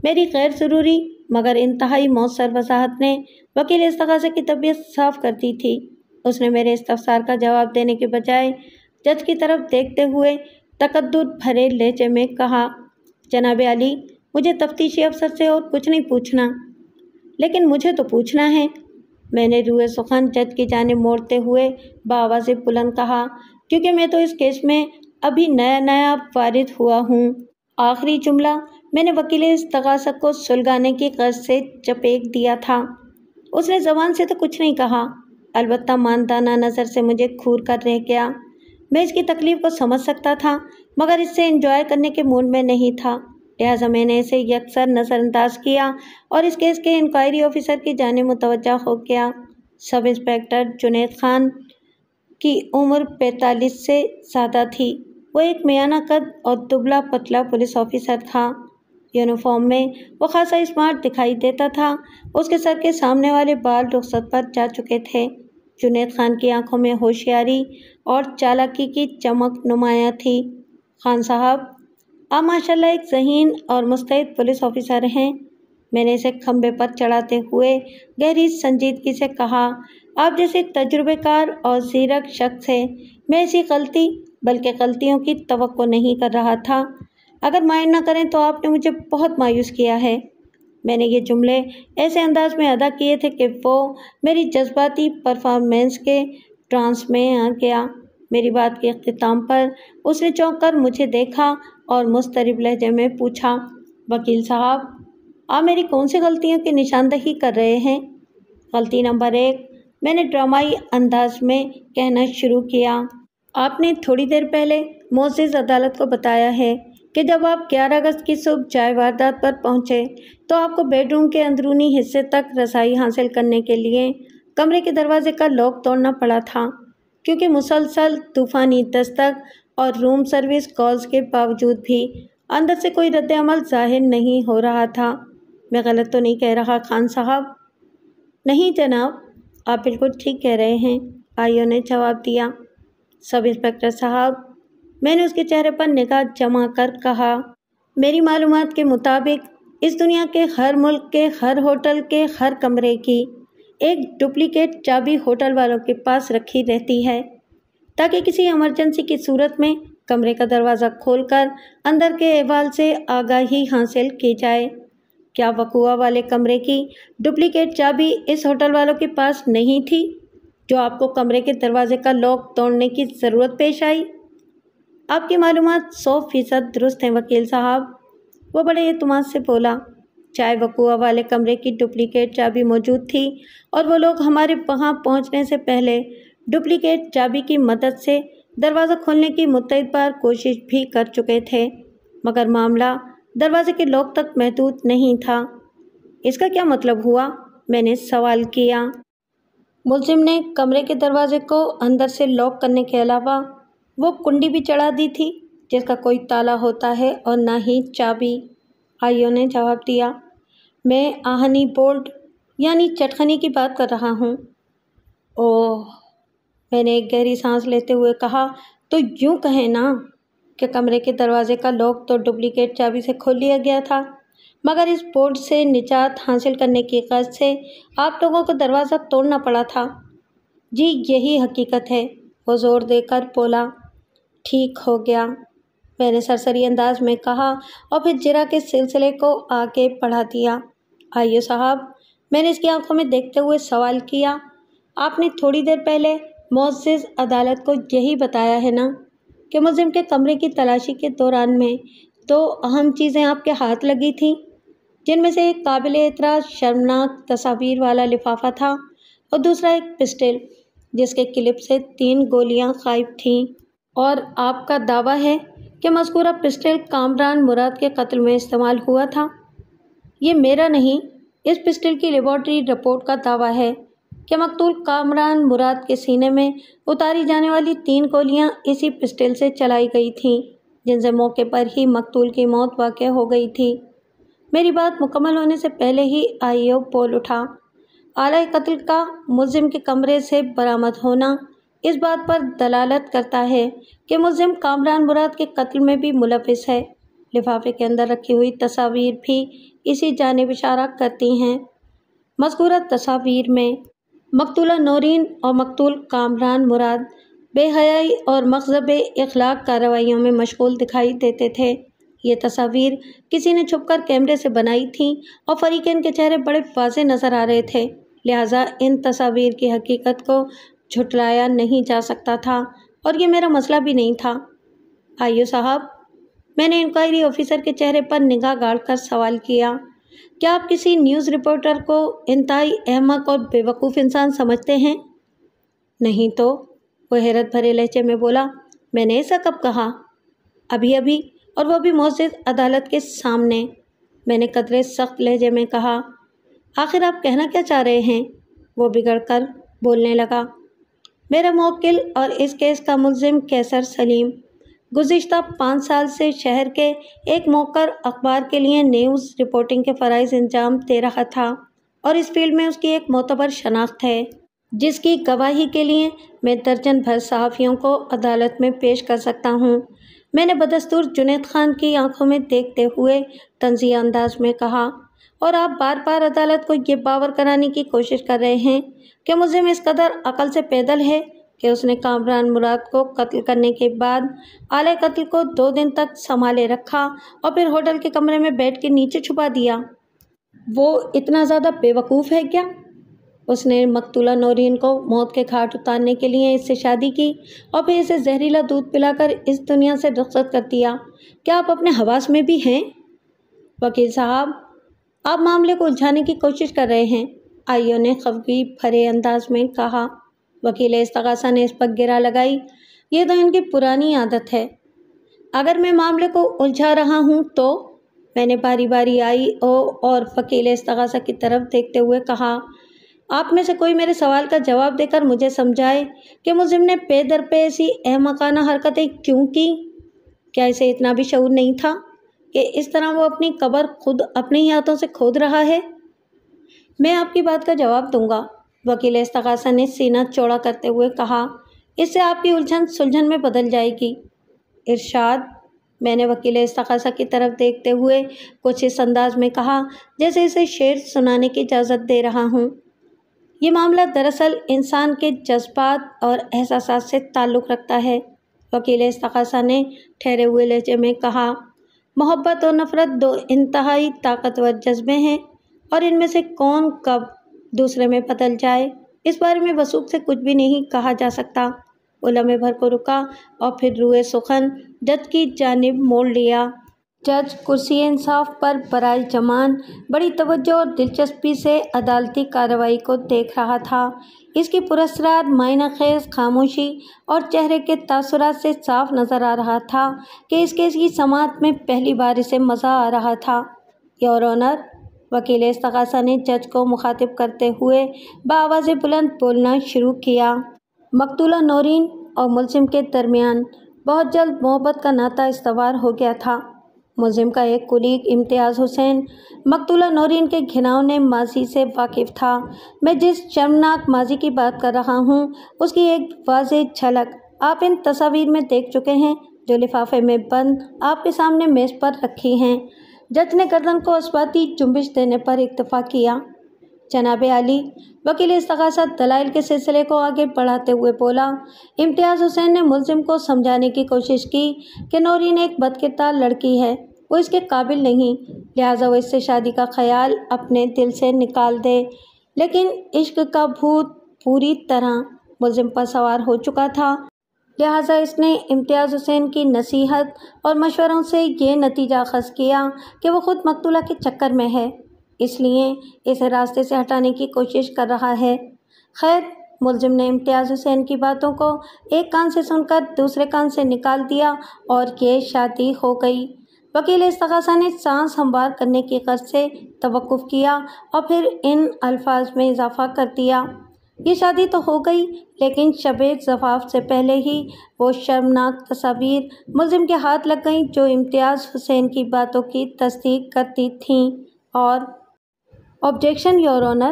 میری غیر ضروری مگر انتہائی مؤثر وضاحت نے وکیل استغاثہ کی طبیعت صاف کر دی تھی۔ اس نے میرے استفسار کا جواب دینے کے بجائے جج کی طرف دیکھتے ہوئے تقدر بھرے لہجے میں کہا، جناب عالی، مجھے تفتیشی افسر سے اور کچھ نہیں پوچھنا، لیکن مجھے تو پوچھنا ہے۔ میں نے روئے سخن جج کی جانب موڑتے ہوئے بآواز بلند کہا، کیونکہ میں تو اس کیس میں ابھی نیا وارد ہوا ہوں۔ آخری جملہ میں نے وکیل استغاثہ کو سلگانے کی غرض سے چپیک دیا تھا۔ اس نے زبان سے تو کچھ نہیں کہا، البتہ ماندانہ نظر سے مجھے گھور کر رہ گیا۔ میں اس کی تکلیف کو سمجھ سکتا تھا مگر اس سے انجوائے کرنے کے موڈ میں نہیں تھا، لہٰذا میں نے اسے یکسر نظر انداز کیا اور اس کیس کے انکوائری آفیسر کی جانب متوجہ ہو گیا۔ سب انسپکٹر جنید خان کی عمر 45 سے زیادہ تھی۔ وہ ایک میانہ قد اور دبلا پتلا پولیس آفیسر تھا۔ یونیفارم میں وہ خاصا اسمارٹ دکھائی دیتا تھا۔ اس کے سر کے سامنے والے بال رخصت پر جا چکے تھے۔ جنید خان کی آنکھوں میں ہوشیاری اور چالاکی کی چمک نمایاں تھی۔ خان صاحب، آپ ماشاءاللہ ایک ذہین اور مستعد پولیس آفیسر ہیں، میں نے اسے کھمبے پر چڑھاتے ہوئے گہری سنجیدگی سے کہا۔ آپ جیسے تجربے کار اور زیرک شخص سے میں ایسی غلطی بلکہ غلطیوں کی توقع نہیں کر رہا تھا۔ اگر مائنڈ نہ کریں تو آپ نے مجھے بہت مایوس کیا ہے۔ میں نے یہ جملے ایسے انداز میں ادا کیے تھے کہ وہ میری جذباتی پرفارمنس کے ٹرانس میں آ گیا۔ میری بات کے اختتام پر اس نے چونک کر مجھے دیکھا اور مضطرب لہجے میں پوچھا، وکیل صاحب، آپ میری کون سی غلطیوں کی نشاندہی کر رہے ہیں؟ غلطی نمبر 1، میں نے ڈرامائی انداز میں کہنا شروع کیا۔ آپ نے تھوڑی دیر پہلے معزز عدالت کو بتایا ہے کہ جب آپ 11 اگست کی صبح جائے واردات پر پہنچے تو آپ کو بیڈ روم کے اندرونی حصے تک رسائی حاصل کرنے کے لیے کمرے کے دروازے کا لاک توڑنا پڑا تھا، کیونکہ مسلسل طوفانی دستک اور روم سروس کالز کے باوجود بھی اندر سے کوئی رد عمل ظاہر نہیں ہو رہا تھا۔ میں غلط تو نہیں کہہ رہا خان صاحب؟ نہیں جناب، آپ بالکل ٹھیک کہہ رہے ہیں، آئیو نے جواب دیا۔ سب انسپکٹر صاحب، میں نے اس کے چہرے پر نگاہ جما کر کہا، میری معلومات کے مطابق اس دنیا کے ہر ملک کے ہر ہوٹل کے ہر کمرے کی ایک ڈپلیکیٹ چابی ہوٹل والوں کے پاس رکھی رہتی ہے تاکہ کسی ایمرجنسی کی صورت میں کمرے کا دروازہ کھول کر اندر کے احوال سے آگاہی حاصل کی جائے۔ کیا وقوع والے کمرے کی ڈپلیکیٹ چابی اس ہوٹل والوں کے پاس نہیں تھی جو آپ کو کمرے کے دروازے کا لاک توڑنے کی ضرورت پیش آئی؟ آپ کی معلومات 100% درست ہیں وکیل صاحب، وہ بڑے اعتماد سے بولا۔ چاہے وقوع والے کمرے کی ڈپلیکیٹ چابی موجود تھی اور وہ لوگ ہمارے وہاں پہنچنے سے پہلے ڈپلیکیٹ چابی کی مدد سے دروازہ کھولنے کی متعدد بار کوشش بھی کر چکے تھے، مگر معاملہ دروازے کے لاک تک محدود نہیں تھا۔ اس کا کیا مطلب ہوا؟ میں نے سوال کیا۔ ملزم نے کمرے کے دروازے کو اندر سے لاک کرنے کے علاوہ وہ کنڈی بھی چڑھا دی تھی جس کا کوئی تالا ہوتا ہے اور نہ ہی چابی، آئیو نے جواب دیا۔ میں آہنی بولٹ یعنی چٹخنی کی بات کر رہا ہوں۔ اوہ، میں نے ایک گہری سانس لیتے ہوئے کہا، تو یوں کہیں نا کہ کمرے کے دروازے کا لاک تو ڈپلیکیٹ چابی سے کھول لیا گیا تھا، مگر اس بولٹ سے نجات حاصل کرنے کی غرض سے آپ لوگوں کو دروازہ توڑنا پڑا تھا۔ جی یہی حقیقت ہے، وہ زور دے کر بولا۔ ٹھیک ہو گیا، میں نے سرسری انداز میں کہا اور پھر جرا کے سلسلے کو آگے بڑھا دیا۔ آئیو صاحب، میں نے اس کی آنکھوں میں دیکھتے ہوئے سوال کیا، آپ نے تھوڑی دیر پہلے معزز عدالت کو یہی بتایا ہے نا کہ ملزم کے کمرے کی تلاشی کے دوران میں 2 اہم چیزیں آپ کے ہاتھ لگی تھیں، جن میں سے ایک قابل اعتراض شرمناک تصاویر والا لفافہ تھا اور دوسرا ایک پسٹل جس کے کلپ سے 3 گولیاں غائب تھیں، اور آپ کا دعویٰ ہے کہ مذکورہ پسٹل کامران مراد کے قتل میں استعمال ہوا تھا۔ یہ میرا نہیں، اس پسٹل کی لیبارٹری رپورٹ کا دعویٰ ہے کہ مقتول کامران مراد کے سینے میں اتاری جانے والی 3 گولیاں اسی پسٹل سے چلائی گئی تھیں جن سے موقع پر ہی مقتول کی موت واقع ہو گئی تھی۔ میری بات مکمل ہونے سے پہلے ہی آئیو بول اٹھا۔ آلۂ قتل کا ملزم کے کمرے سے برآمد ہونا اس بات پر دلالت کرتا ہے کہ ملزم کامران مراد کے قتل میں بھی ملوث ہے۔ لفافے کے اندر رکھی ہوئی تصاویر بھی اسی جانب اشارہ کرتی ہیں۔ مذکورہ تصاویر میں مقتولہ نورین اور مقتول کامران مراد بے حیائی اور مغضب اخلاق کارروائیوں میں مشغول دکھائی دیتے تھے۔ یہ تصاویر کسی نے چھپ کر کیمرے سے بنائی تھیں اور فریقین کے چہرے بڑے واضح نظر آ رہے تھے، لہٰذا ان تصاویر کی حقیقت کو جھٹلایا نہیں جا سکتا تھا اور یہ میرا مسئلہ بھی نہیں تھا۔ آئیو صاحب، میں نے انکوائری آفیسر کے چہرے پر نگاہ گاڑ کر سوال کیا، کیا آپ کسی نیوز رپورٹر کو انتہائی احمق اور بے وقوف انسان سمجھتے ہیں؟ نہیں تو، وہ حیرت بھرے لہجے میں بولا، میں نے ایسا کب کہا؟ ابھی اور وہ بھی معزز عدالت کے سامنے، میں نے قدرے سخت لہجے میں کہا۔ آخر آپ کہنا کیا چاہ رہے ہیں؟ وہ بگڑ کر بولنے لگا۔ میرا موکل اور اس کیس کا ملزم کیسر سلیم گزشتہ 5 سال سے شہر کے ایک موقر اخبار کے لیے نیوز رپورٹنگ کے فرائض انجام دے رہا تھا اور اس فیلڈ میں اس کی ایک معتبر شناخت ہے جس کی گواہی کے لیے میں درجن بھر صحافیوں کو عدالت میں پیش کر سکتا ہوں، میں نے بدستور جنید خان کی آنکھوں میں دیکھتے ہوئے طنزیہ انداز میں کہا، اور آپ بار بار عدالت کو یہ باور کرانے کی کوشش کر رہے ہیں کہ ملزم اس قدر عقل سے پیدل ہے کہ اس نے کامران مراد کو قتل کرنے کے بعد آلۂ قتل کو 2 دن تک سنبھالے رکھا اور پھر ہوٹل کے کمرے میں بیڈ کے نیچے چھپا دیا۔ وہ اتنا زیادہ بے وقوف ہے کیا؟ اس نے مقتولہ نورین کو موت کے گھاٹ اتارنے کے لیے اس سے شادی کی اور پھر اسے زہریلا دودھ پلا کر اس دنیا سے رخصت کر دیا۔ کیا آپ اپنے حواس میں بھی ہیں؟ وکیل صاحب، آپ معاملے کو الجھانے کی کوشش کر رہے ہیں، آئیو نے خفگی بھرے انداز میں کہا۔ وکیل استغاثہ نے اس پر گرا لگائی، یہ تو ان کی پرانی عادت ہے۔ اگر میں معاملے کو الجھا رہا ہوں تو، میں نے باری باری آئیو اور وکیل استغاثہ کی طرف دیکھتے ہوئے کہا، آپ میں سے کوئی میرے سوال کا جواب دے کر مجھے سمجھائے کہ ملزم نے پے در پے ایسی احمقانہ حرکتیں کیوں کی؟ کیا اسے اتنا بھی شعور نہیں تھا کہ اس طرح وہ اپنی قبر خود اپنے ہی ہاتھوں سے کھود رہا ہے؟ میں آپ کی بات کا جواب دوں گا، وکیل استغاثہ نے سینہ چوڑا کرتے ہوئے کہا، اس سے آپ کی الجھن سلجھن میں بدل جائے گی۔ ارشاد، میں نے وکیل استغاثہ کی طرف دیکھتے ہوئے کچھ اس انداز میں کہا جیسے اسے شعر سنانے کی اجازت دے رہا ہوں۔ یہ معاملہ دراصل انسان کے جذبات اور احساسات سے تعلق رکھتا ہے، وکیل استغاثہ نے ٹھہرے ہوئے لہجے میں کہا۔ محبت اور نفرت 2 انتہائی طاقتور جذبے ہیں اور ان میں سے کون کب دوسرے میں بدل جائے اس بارے میں وثوق سے کچھ بھی نہیں کہا جا سکتا۔ وہ لمحے بھر کو رکا اور پھر روئے سخن جج کی جانب موڑ لیا۔ جج کرسی انصاف پر برائے جمان بڑی توجہ اور دلچسپی سے عدالتی کارروائی کو دیکھ رہا تھا۔ اس کی پراسرار معنی خیز خاموشی اور چہرے کے تاثرات سے صاف نظر آ رہا تھا کہ اس کیس کی سماعت میں پہلی بار اسے مزہ آ رہا تھا۔ یور آنر، وکیل استغاثہ نے جج کو مخاطب کرتے ہوئے بآواز بلند بولنا شروع کیا۔ مقتولہ نورین اور ملزم کے درمیان بہت جلد محبت کا ناطہ استوار ہو گیا تھا۔ ملزم کا ایک کولیگ امتیاز حسین مقتولہ نورین کے گھناؤنے ماضی سے واقف تھا۔ میں جس شرمناک ماضی کی بات کر رہا ہوں اس کی ایک واضح جھلک آپ ان تصاویر میں دیکھ چکے ہیں جو لفافے میں بند آپ کے سامنے میز پر رکھی ہیں۔ جج نے گردن کو اثباتی جنبش دینے پر اکتفا کیا۔ جناب عالی، وکیل استغاثہ دلائل کے سلسلے کو آگے بڑھاتے ہوئے بولا، امتیاز حسین نے ملزم کو سمجھانے کی کوشش کی کہ نورین ایک بدکردار لڑکی ہے، وہ اس کے قابل نہیں، لہٰذا وہ اس سے شادی کا خیال اپنے دل سے نکال دے، لیکن عشق کا بھوت پوری طرح ملزم پر سوار ہو چکا تھا، لہٰذا اس نے امتیاز حسین کی نصیحت اور مشوروں سے یہ نتیجہ اخذ کیا کہ وہ خود مقتولہ کے چکر میں ہے، اس لیے اسے راستے سے ہٹانے کی کوشش کر رہا ہے۔ خیر، ملزم نے امتیاز حسین کی باتوں کو ایک کان سے سن کر دوسرے کان سے نکال دیا اور یہ شادی ہو گئی۔ وکیل استغاثہ نے سانس ہموار کرنے کی غرض سے توقف کیا اور پھر ان الفاظ میں اضافہ کر دیا، یہ شادی تو ہو گئی، لیکن شب زفاف سے پہلے ہی وہ شرمناک تصاویر ملزم کے ہاتھ لگ گئیں جو امتیاز حسین کی باتوں کی تصدیق کرتی تھیں۔ اور آبجیکشن یور آنر،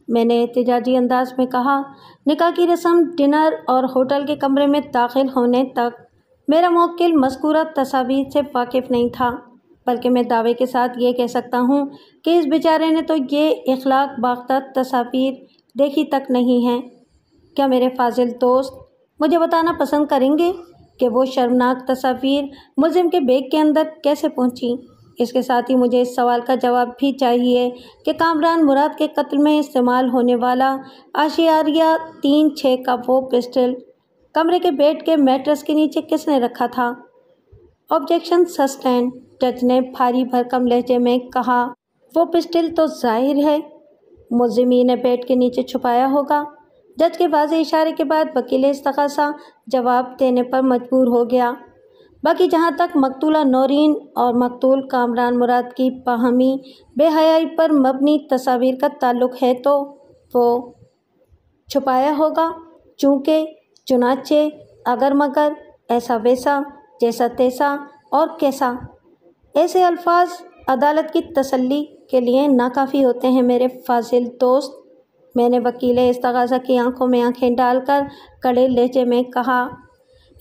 میں نے احتجاجی انداز میں کہا، نکاح کی رسم، ڈنر اور ہوٹل کے کمرے میں داخل ہونے تک میرا موکل مذکورہ تصاویر سے واقف نہیں تھا، بلکہ میں دعوے کے ساتھ یہ کہہ سکتا ہوں کہ اس بیچارے نے تو یہ اخلاق باختہ تصاویر دیکھی تک نہیں ہیں۔ کیا میرے فاضل دوست مجھے بتانا پسند کریں گے کہ وہ شرمناک تصاویر ملزم کے بیگ کے اندر کیسے پہنچیں؟ اس کے ساتھ ہی مجھے اس سوال کا جواب بھی چاہیے کہ کامران مراد کے قتل میں استعمال ہونے والا اشعاریہ 36 کا وہ پسٹل کمرے کے بیڈ کے میٹرس کے نیچے کس نے رکھا تھا؟ آبجیکشن سسٹینڈ، جج نے بھاری بھرکم لہجے میں کہا۔ وہ پسٹل تو ظاہر ہے ملزم ہی نے بیڈ کے نیچے چھپایا ہوگا۔ جج کے واضح اشارے کے بعد وکیل استغاثہ جواب دینے پر مجبور ہو گیا۔ باقی جہاں تک مقتولہ نورین اور مقتول کامران مراد کی باہمی بے حیائی پر مبنی تصاویر کا تعلق ہے تو وہ چھپایا ہوگا، چنانچہ اگر مگر، ایسا ویسا، جیسا تیسا اور کیسا، ایسے الفاظ عدالت کی تسلی کے لیے ناکافی ہوتے ہیں میرے فاضل دوست، میں نے وکیل استغاثہ کی آنکھوں میں آنکھیں ڈال کر کڑے لہجے میں کہا۔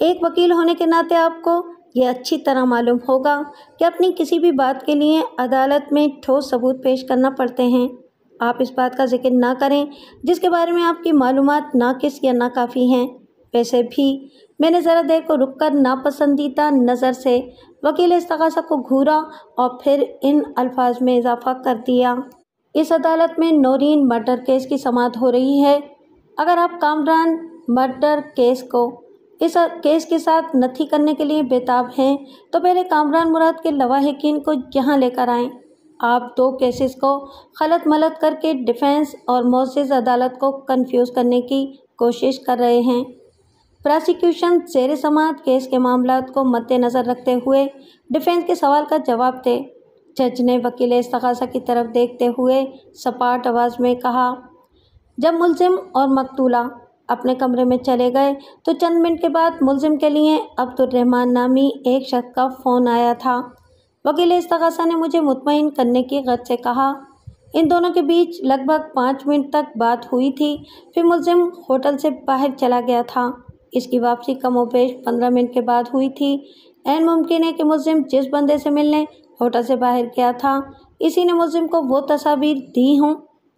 ایک وکیل ہونے کے ناطے آپ کو یہ اچھی طرح معلوم ہوگا کہ اپنی کسی بھی بات کے لیے عدالت میں ٹھوس ثبوت پیش کرنا پڑتے ہیں۔ آپ اس بات کا ذکر نہ کریں جس کے بارے میں آپ کی معلومات ناقص یا ناکافی ہیں۔ ویسے بھی میں نے ذرا دیر کو رک کر ناپسندیدہ نظر سے وکیل استغاثہ کو گھورا اور پھر ان الفاظ میں اضافہ کر دیا۔ اس عدالت میں نورین مرڈر کیس کی سماعت ہو رہی ہے۔ اگر آپ کامران مرڈر کیس کو اس کیس کے ساتھ نتھی کرنے کے لیے بےتاب ہیں تو پہلے کامران مراد کے لواحقین کو یہاں لے کر آئیں۔ آپ دو کیسز کو خلط ملط کر کے ڈیفینس اور معزز عدالت کو کنفیوز کرنے کی کوشش کر رہے ہیں۔ پراسیکیوشن زیر سماعت کیس کے معاملات کو مد نظر رکھتے ہوئے ڈیفینس کے سوال کا جواب دے، جج نے وکیل استغاثہ کی طرف دیکھتے ہوئے سپاٹ آواز میں کہا۔ جب ملزم اور مقتولہ اپنے کمرے میں چلے گئے تو چند منٹ کے بعد ملزم کے لیے عبد الرحمن نامی ایک شخص کا فون آیا تھا۔ وکیل استغاثہ نے مجھے مطمئن کرنے کی غرض سے کہا۔ ان دونوں کے بیچ لگ بھگ 5 منٹ تک بات ہوئی تھی، پھر ملزم ہوٹل سے باہر چلا گیا تھا۔ اس کی واپسی کم و بیش 15 منٹ کے بعد ہوئی تھی۔ عین ممکن ہے کہ ملزم جس بندے سے ملنے ہوٹل سے باہر گیا تھا اسی نے ملزم کو وہ تصاویر دی ہوں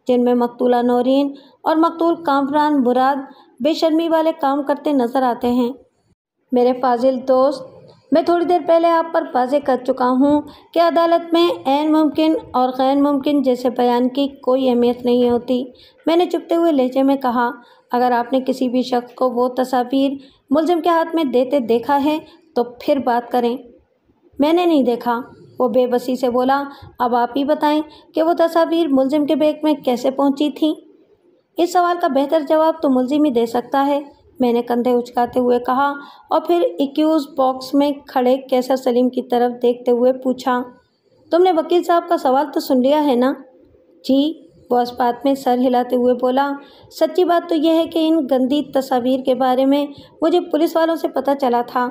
جن میں مقتولہ نورین اور مقتول کامران مراد بے شرمی والے کام کرتے نظر آتے ہیں۔ میرے فاضل دوست، میں تھوڑی دیر پہلے آپ پر واضح کر چکا ہوں کہ عدالت میں عین ممکن اور غیر ممکن جیسے بیان کی کوئی اہمیت نہیں ہوتی، میں نے چپتے ہوئے لہجے میں کہا۔ اگر آپ نے کسی بھی شخص کو وہ تصاویر ملزم کے ہاتھ میں دیتے دیکھا ہے تو پھر بات کریں۔ میں نے نہیں دیکھا، وہ بے بسی سے بولا۔ اب آپ ہی بتائیں کہ وہ تصاویر ملزم کے بیگ میں کیسے پہنچی تھیں؟ اس سوال کا بہتر جواب تو ملزم ہی دے سکتا ہے، میں نے کندھے اچکاتے ہوئے کہا اور پھر ایکیوز باکس میں کھڑے کیسر سلیم کی طرف دیکھتے ہوئے پوچھا۔ تم نے وکیل صاحب کا سوال تو سن لیا ہے نا؟ جی، وہ اس بات میں سر ہلاتے ہوئے بولا۔ سچی بات تو یہ ہے کہ ان گندی تصاویر کے بارے میں مجھے پولیس والوں سے پتہ چلا تھا۔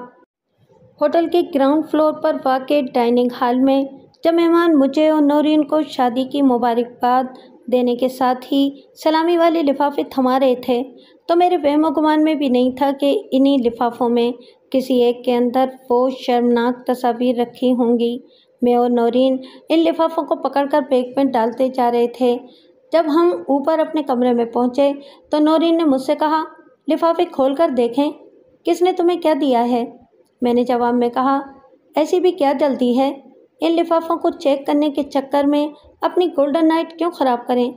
ہوٹل کے گراؤنڈ فلور پر واقع ڈائننگ ہال میں جب مہمان مجھے اور نورین کو شادی کی مبارکباد دینے کے ساتھ ہی سلامی والے لفافے تھما رہے تھے تو میرے وہم و گمان میں بھی نہیں تھا کہ انہی لفافوں میں کسی ایک کے اندر وہ شرمناک تصاویر رکھی ہوں گی۔ میں اور نورین ان لفافوں کو پکڑ کر بیگ میں ڈالتے جا رہے تھے۔ جب ہم اوپر اپنے کمرے میں پہنچے تو نورین نے مجھ سے کہا، لفافے کھول کر دیکھیں، کس نے تمہیں کیا دیا ہے؟ میں نے جواب میں کہا، ایسی بھی کیا جلدی ہے، ان لفافوں کو چیک کرنے کے چکر میں اپنی گولڈن نائٹ کیوں خراب کریں؟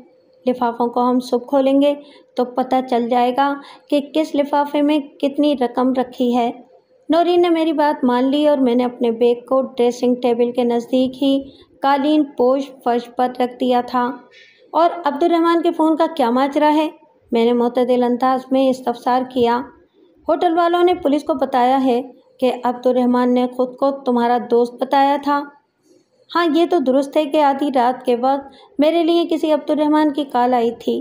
لفافوں کو ہم صبح کھولیں گے تو پتہ چل جائے گا کہ کس لفافے میں کتنی رقم رکھی ہے۔ نورین نے میری بات مان لی اور میں نے اپنے بیگ کو ڈریسنگ ٹیبل کے نزدیک ہی قالین پوش فرش پر رکھ دیا تھا۔ اور عبد الرحمن کے فون کا کیا ماجرا ہے؟ میں نے معتدل انداز میں استفسار کیا۔ ہوٹل والوں نے پولیس کو بتایا ہے کہ عبد الرحمن نے خود کو تمہارا دوست بتایا تھا۔ ہاں، یہ تو درست ہے کہ آدھی رات کے وقت میرے لیے کسی عبد الرحمن کی کال آئی تھی،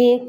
1,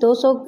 200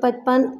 55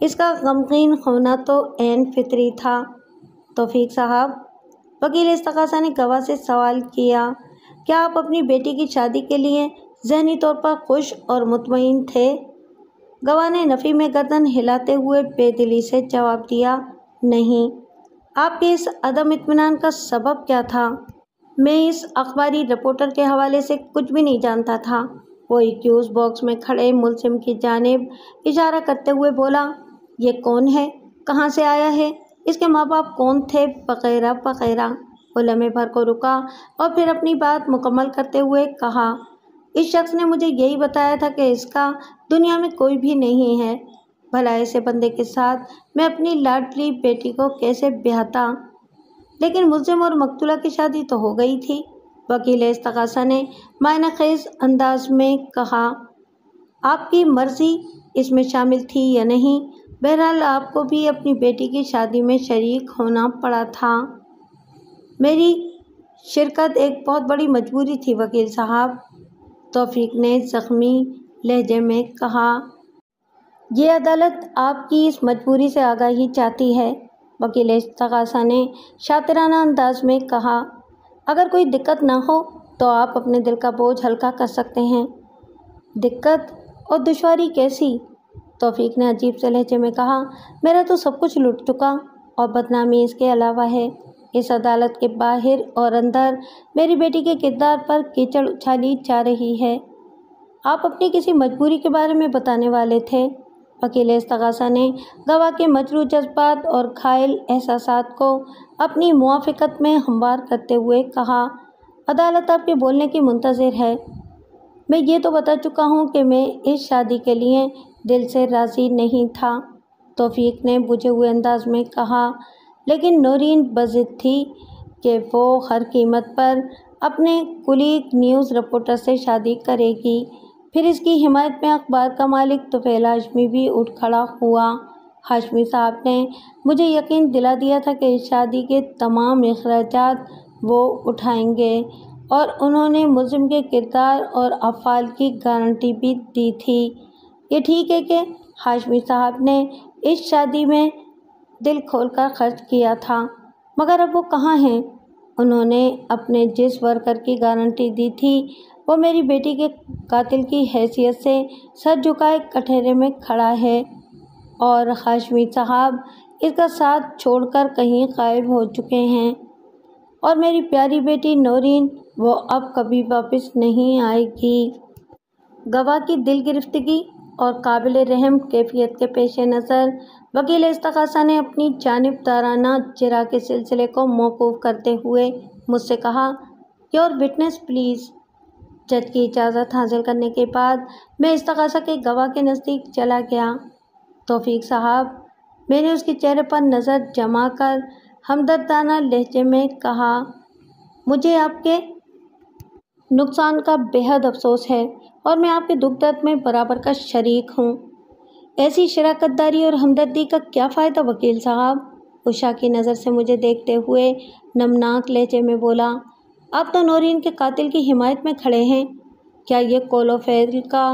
اس کا غمگین ہونا تو عین فطری تھا۔ توفیق صاحب، وکیل استغاثہ نے گواہ سے سوال کیا، کیا آپ اپنی بیٹی کی شادی کے لیے ذہنی طور پر خوش اور مطمئن تھے؟ گواہ نے نفی میں گردن ہلاتے ہوئے بے دلی سے جواب دیا، نہیں۔ آپ کے اس عدم اطمینان کا سبب کیا تھا؟ میں اس اخباری رپورٹر کے حوالے سے کچھ بھی نہیں جانتا تھا۔ وہ ایکیوز باکس میں کھڑے ملزم کی جانب اشارہ کرتے ہوئے بولا، یہ کون ہے؟ کہاں سے آیا ہے؟ اس کے ماں باپ کون تھے؟ وغیرہ وغیرہ۔ وہ لمحے بھر کو رکا اور پھر اپنی بات مکمل کرتے ہوئے کہا، اس شخص نے مجھے یہی بتایا تھا کہ اس کا دنیا میں کوئی بھی نہیں ہے۔ بھلا ایسے بندے کے ساتھ میں اپنی لاڈلی بیٹی کو کیسے بیاہتا؟ لیکن ملزم اور مقتولہ کی شادی تو ہو گئی تھی۔ وکیل استغاثہ نے معنی خیز انداز میں کہا، آپ کی مرضی اس میں شامل تھی یا نہیں، بہرحال آپ کو بھی اپنی بیٹی کی شادی میں شریک ہونا پڑا تھا۔ میری شرکت ایک بہت بڑی مجبوری تھی وکیل صاحب، توفیق نے زخمی لہجے میں کہا۔ یہ عدالت آپ کی اس مجبوری سے آگاہی چاہتی ہے، وکیل استغاثہ نے شاطرانہ انداز میں کہا۔ اگر کوئی دقت نہ ہو تو آپ اپنے دل کا بوجھ ہلکا کر سکتے ہیں۔ دقت اور دشواری کیسی؟ توفیق نے عجیب سے لہجے میں کہا، میرا تو سب کچھ لٹ چکا اور بدنامی اس کے علاوہ ہے۔ اس عدالت کے باہر اور اندر میری بیٹی کے کردار پر کیچڑ اچھالی جا رہی ہے۔ آپ اپنی کسی مجبوری کے بارے میں بتانے والے تھے۔ وکیل استغاثہ نے گواہ کے مجروح جذبات اور گھائل احساسات کو اپنی موافقت میں ہموار کرتے ہوئے کہا، عدالت آپ کے بولنے کی منتظر ہے۔ میں یہ تو بتا چکا ہوں کہ میں اس شادی کے لیے دل سے راضی نہیں تھا، توفیق نے بجھے ہوئے انداز میں کہا، لیکن نورین بضد تھی کہ وہ ہر قیمت پر اپنے کولیگ نیوز رپورٹر سے شادی کرے گی۔ پھر اس کی حمایت میں اخبار کا مالک طفیل ہاشمی بھی اٹھ کھڑا ہوا۔ ہاشمی صاحب نے مجھے یقین دلا دیا تھا کہ اس شادی کے تمام اخراجات وہ اٹھائیں گے اور انہوں نے ملزم کے کردار اور افعال کی گارنٹی بھی دی تھی۔ یہ ٹھیک ہے کہ ہاشمی صاحب نے اس شادی میں دل کھول کر خرچ کیا تھا، مگر اب وہ کہاں ہیں؟ انہوں نے اپنے جس ورکر کی گارنٹی دی تھی وہ میری بیٹی کے قاتل کی حیثیت سے سر جھکائے کٹہرے میں کھڑا ہے، اور ہاشمی صاحب اس کا ساتھ چھوڑ کر کہیں غائب ہو چکے ہیں، اور میری پیاری بیٹی نورین وہ اب کبھی واپس نہیں آئے گی۔ گواہ کی دل گرفتگی اور قابل رحم کیفیت کے پیش نظر وکیل استغاثہ نے اپنی جانبدارانہ جرح کے سلسلے کو موقوف کرتے ہوئے مجھ سے کہا، یور وٹنس پلیز۔ جج کی اجازت حاصل کرنے کے بعد میں استغاثہ کے گواہ کے نزدیک چلا گیا۔ توفیق صاحب، میں نے اس کے چہرے پر نظر جما کر ہمدردانہ لہجے میں کہا، مجھے آپ کے نقصان کا بے حد افسوس ہے اور میں آپ کے دکھ درد میں برابر کا شریک ہوں۔ ایسی شراکت داری اور ہمدردی کا کیا فائدہ وکیل صاحب؟ عشاء کی نظر سے مجھے دیکھتے ہوئے نمناک لہجے میں بولا، آپ تو نورین کے قاتل کی حمایت میں کھڑے ہیں، کیا یہ قول و فعل کا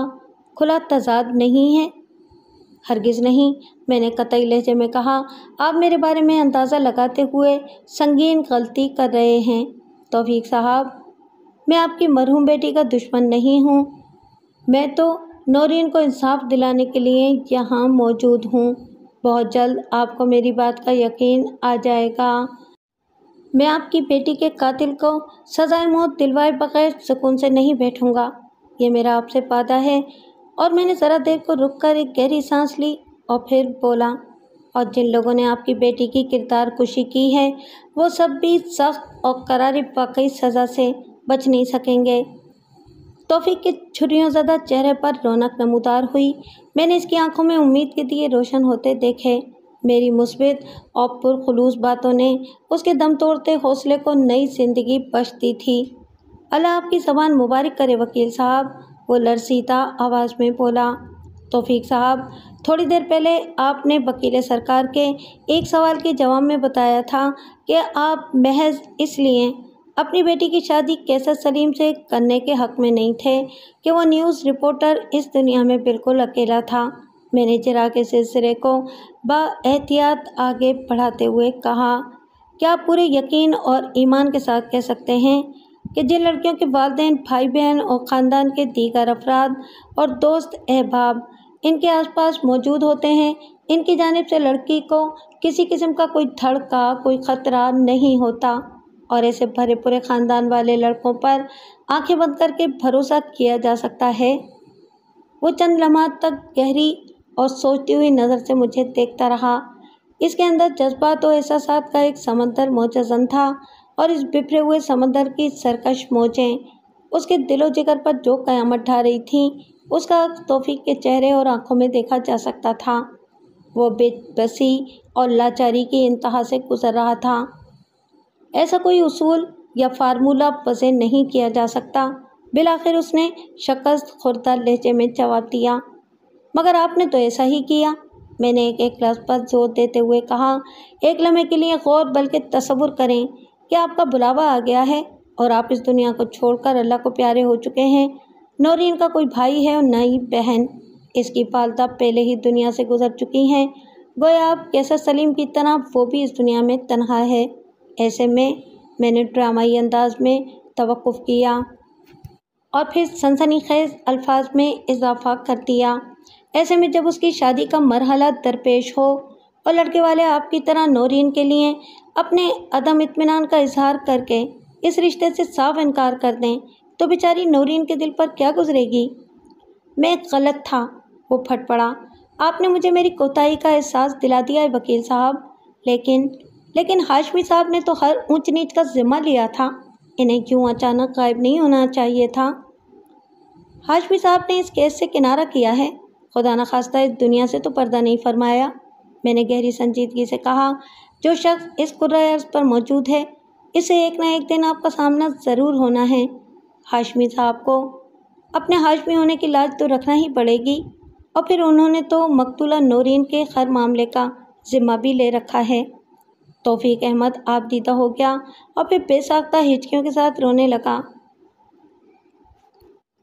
کھلا تضاد نہیں ہے؟ ہرگز نہیں، میں نے قطعی لہجے میں کہا، آپ میرے بارے میں اندازہ لگاتے ہوئے سنگین غلطی کر رہے ہیں۔ توفیق صاحب، میں آپ کی مرحوم بیٹی کا دشمن نہیں ہوں، میں تو نورین کو انصاف دلانے کے لیے یہاں موجود ہوں۔ بہت جلد آپ کو میری بات کا یقین آ جائے گا۔ میں آپ کی بیٹی کے قاتل کو سزائے موت دلوائے بغیر سکون سے نہیں بیٹھوں گا، یہ میرا آپ سے وعدہ ہے۔ اور میں نے ذرا دیر کو رک کر ایک گہری سانس لی اور پھر بولا، اور جن لوگوں نے آپ کی بیٹی کی کردار کشی کی ہے وہ سب بھی سخت اور کرار واقعی سزا سے بچ نہیں سکیں گے۔ توفیق کے چھریوں زدہ چہرے پر رونق نمودار ہوئی۔ میں نے اس کی آنکھوں میں امید کے دیے روشن ہوتے دیکھے۔ میری مثبت اور پرخلوص باتوں نے اس کے دم توڑتے حوصلے کو نئی زندگی بخش دی تھی۔ اللہ آپ کی زبان مبارک کرے وکیل صاحب، وہ لرزیدہ آواز میں بولا۔ توفیق صاحب، تھوڑی دیر پہلے آپ نے وکیل سرکار کے ایک سوال کے جواب میں بتایا تھا کہ آپ محض اس لیے اپنی بیٹی کی شادی کیسر سلیم سے کرنے کے حق میں نہیں تھے کہ وہ نیوز رپورٹر اس دنیا میں بالکل اکیلا تھا۔ میں نے چراغ کے سلسلے کو بااحتیاط آگے بڑھاتے ہوئے کہا، کیا آپ پورے یقین اور ایمان کے ساتھ کہہ سکتے ہیں کہ جن لڑکیوں کے والدین، بھائی بہن اور خاندان کے دیگر افراد اور دوست احباب ان کے آس پاس موجود ہوتے ہیں، ان کی جانب سے لڑکی کو کسی قسم کا کوئی دھڑکا، کوئی خطرہ نہیں ہوتا، اور ایسے بھرے پورے خاندان والے لڑکوں پر آنکھیں بند کر کے بھروسہ کیا جا سکتا ہے؟ وہ چند لمحات تک گہری اور سوچتی ہوئی نظر سے مجھے دیکھتا رہا۔ اس کے اندر جذبات و احساسات کا ایک سمندر موجزن تھا، اور اس بکھرے ہوئے سمندر کی سرکش موجیں اس کے دل و جگر پر جو قیامت ڈھا رہی تھیں، اس کا عکس توفیق کے چہرے اور آنکھوں میں دیکھا جا سکتا تھا۔ وہ بے بسی اور لاچاری کی انتہا سے گزر رہا تھا۔ ایسا کوئی اصول یا فارمولہ وضع نہیں کیا جا سکتا۔ بالآخر اس نے شکست خوردہ لہجے میں جواب دیا، مگر آپ نے تو ایسا ہی کیا۔ میں نے ایک لفظ پر زور دیتے ہوئے کہا، ایک لمحے کے لیے غور بلکہ تصور کریں کہ آپ کا بلاوا آ گیا ہے اور آپ اس دنیا کو چھوڑ کر اللہ کو پیارے ہو چکے ہیں۔ نورین کا کوئی بھائی ہے اور نہ ہی بہن، اس کی والدہ پہلے ہی دنیا سے گزر چکی ہیں، گویا آپ کیسر سلیم کی طرح وہ بھی اس دنیا میں تنہا ہے۔ ایسے میں نے ڈرامائی انداز میں توقف کیا اور پھر سنسنی خیز الفاظ میں اضافہ کر دیا، ایسے میں جب اس کی شادی کا مرحلہ درپیش ہو اور لڑکے والے آپ کی طرح نورین کے لیے اپنے عدم اطمینان کا اظہار کر کے اس رشتے سے صاف انکار کر دیں تو بیچاری نورین کے دل پر کیا گزرے گی؟ میں غلط تھا، وہ پھٹ پڑا۔ آپ نے مجھے میری کوتاہی کا احساس دلا دیا ہے وکیل صاحب، لیکن ہاشمی صاحب نے تو ہر اونچ نیچ کا ذمہ لیا تھا، انہیں کیوں اچانک غائب نہیں ہونا چاہیے تھا؟ ہاشمی صاحب نے اس کیس سے کنارہ کیا ہے، خدا نخواستہ اس دنیا سے تو پردہ نہیں فرمایا، میں نے گہری سنجیدگی سے کہا۔ جو شخص اس کرۂ ارض پر موجود ہے، اسے ایک نہ ایک دن آپ کا سامنا ضرور ہونا ہے۔ ہاشمی صاحب کو اپنے ہاشمی ہونے کی لاج تو رکھنا ہی پڑے گی، اور پھر انہوں نے تو مقتولہ نورین کے ہر معاملے کا ذمہ بھی لے رکھا ہے۔ توفیق احمد آپ دیدہ ہو گیا اور پھر بے ساختہ ہچکیوں کے ساتھ رونے لگا۔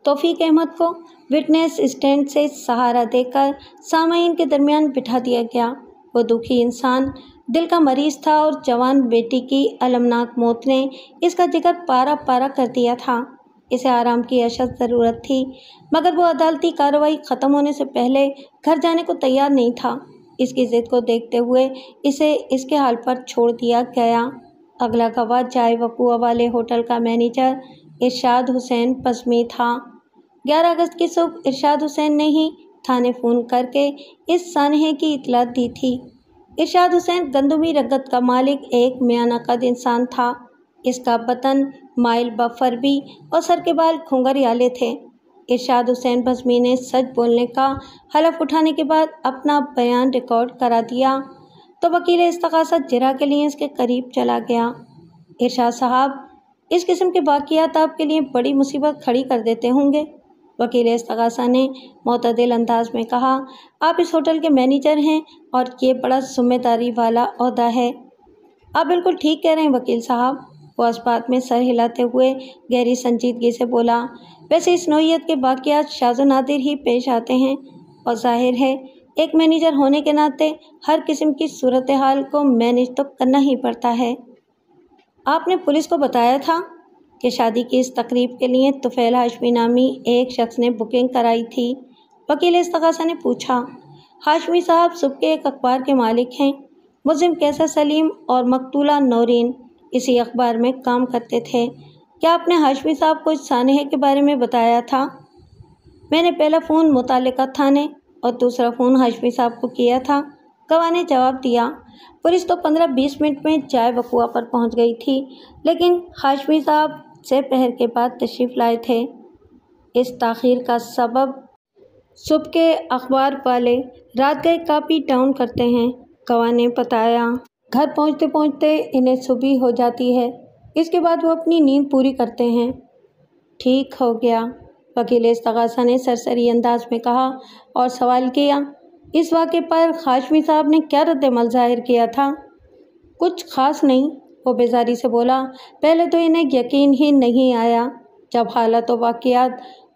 توفیق احمد کو وٹنس اسٹینڈ سے سہارا دے کر سامعین کے درمیان بٹھا دیا گیا۔ وہ دکھی انسان دل کا مریض تھا اور جوان بیٹی کی المناک موت نے اس کا جگر پارا پارا کر دیا تھا۔ اسے آرام کی اشد ضرورت تھی، مگر وہ عدالتی کارروائی ختم ہونے سے پہلے گھر جانے کو تیار نہیں تھا۔ اس کی ضد کو دیکھتے ہوئے اسے اس کے حال پر چھوڑ دیا گیا۔ اگلا گواہ جائے وقوع والے ہوٹل کا مینیجر ارشاد حسین بزمی تھا۔ 11 اگست کی صبح ارشاد حسین نے ہی تھانے فون کر کے اس سانحے کی اطلاع دی تھی۔ ارشاد حسین گندمی رگت کا مالک ایک میانہ قد انسان تھا۔ اس کا بطن مائل بفربی اور سر کے بال گھنگریالے تھے۔ ارشاد حسین بزمی نے سچ بولنے کا حلف اٹھانے کے بعد اپنا بیان ریکارڈ کرا دیا تو وکیل استغاثہ جرح کے لیے اس کے قریب چلا گیا۔ ارشاد صاحب، اس قسم کے واقعات آپ کے لیے بڑی مصیبت کھڑی کر دیتے ہوں گے، وکیل استغاثہ نے معتدل انداز میں کہا۔ آپ اس ہوٹل کے مینیجر ہیں اور یہ بڑا ذمہ داری والا عہدہ ہے۔ آپ بالکل ٹھیک کہہ رہے ہیں وکیل صاحب، وہ اس بات میں سر ہلاتے ہوئے گہری سنجیدگی سے بولا۔ ویسے اس نوعیت کے واقعات شاذ و نادر ہی پیش آتے ہیں، اور ظاہر ہے ایک مینیجر ہونے کے ناطے ہر قسم کی صورتحال کو مینیج تو کرنا ہی پڑتا ہے۔ آپ نے پولیس کو بتایا تھا کہ شادی کی اس تقریب کے لیے طفیل ہاشمی نامی ایک شخص نے بکنگ کرائی تھی؟ وکیل استغاثہ نے پوچھا۔ ہاشمی صاحب صبح کے ایک اخبار کے مالک ہیں، ملزم کیسر سلیم اور مقتولہ نورین اسی اخبار میں کام کرتے تھے۔ کیا آپ نے ہاشمی صاحب کو اس سانحے کے بارے میں بتایا تھا؟ میں نے پہلا فون متعلقہ تھانے اور دوسرا فون ہاشمی صاحب کو کیا تھا، گواہ نے جواب دیا۔ پولیس تو 15-20 منٹ میں جائے وقوع پر پہنچ گئی تھی، لیکن ہاشمی صاحب سے پہر کے بعد تشریف لائے تھے۔ اس تاخیر کا سبب صبح کے اخبار والے رات گئے کاپی ڈاؤن کرتے ہیں، گواہ نے بتایا۔ گھر پہنچتے پہنچتے انہیں صبح ہو جاتی ہے، اس کے بعد وہ اپنی نیند پوری کرتے ہیں۔ ٹھیک ہو گیا، وکیل استغاثہ نے سرسری انداز میں کہا اور سوال کیا۔ اس واقعے پر ہاشمی صاحب نے کیا رد عمل ظاہر کیا تھا؟ کچھ خاص نہیں، وہ بیزاری سے بولا۔ پہلے تو انہیں یقین ہی نہیں آیا، جب حالات و واقعات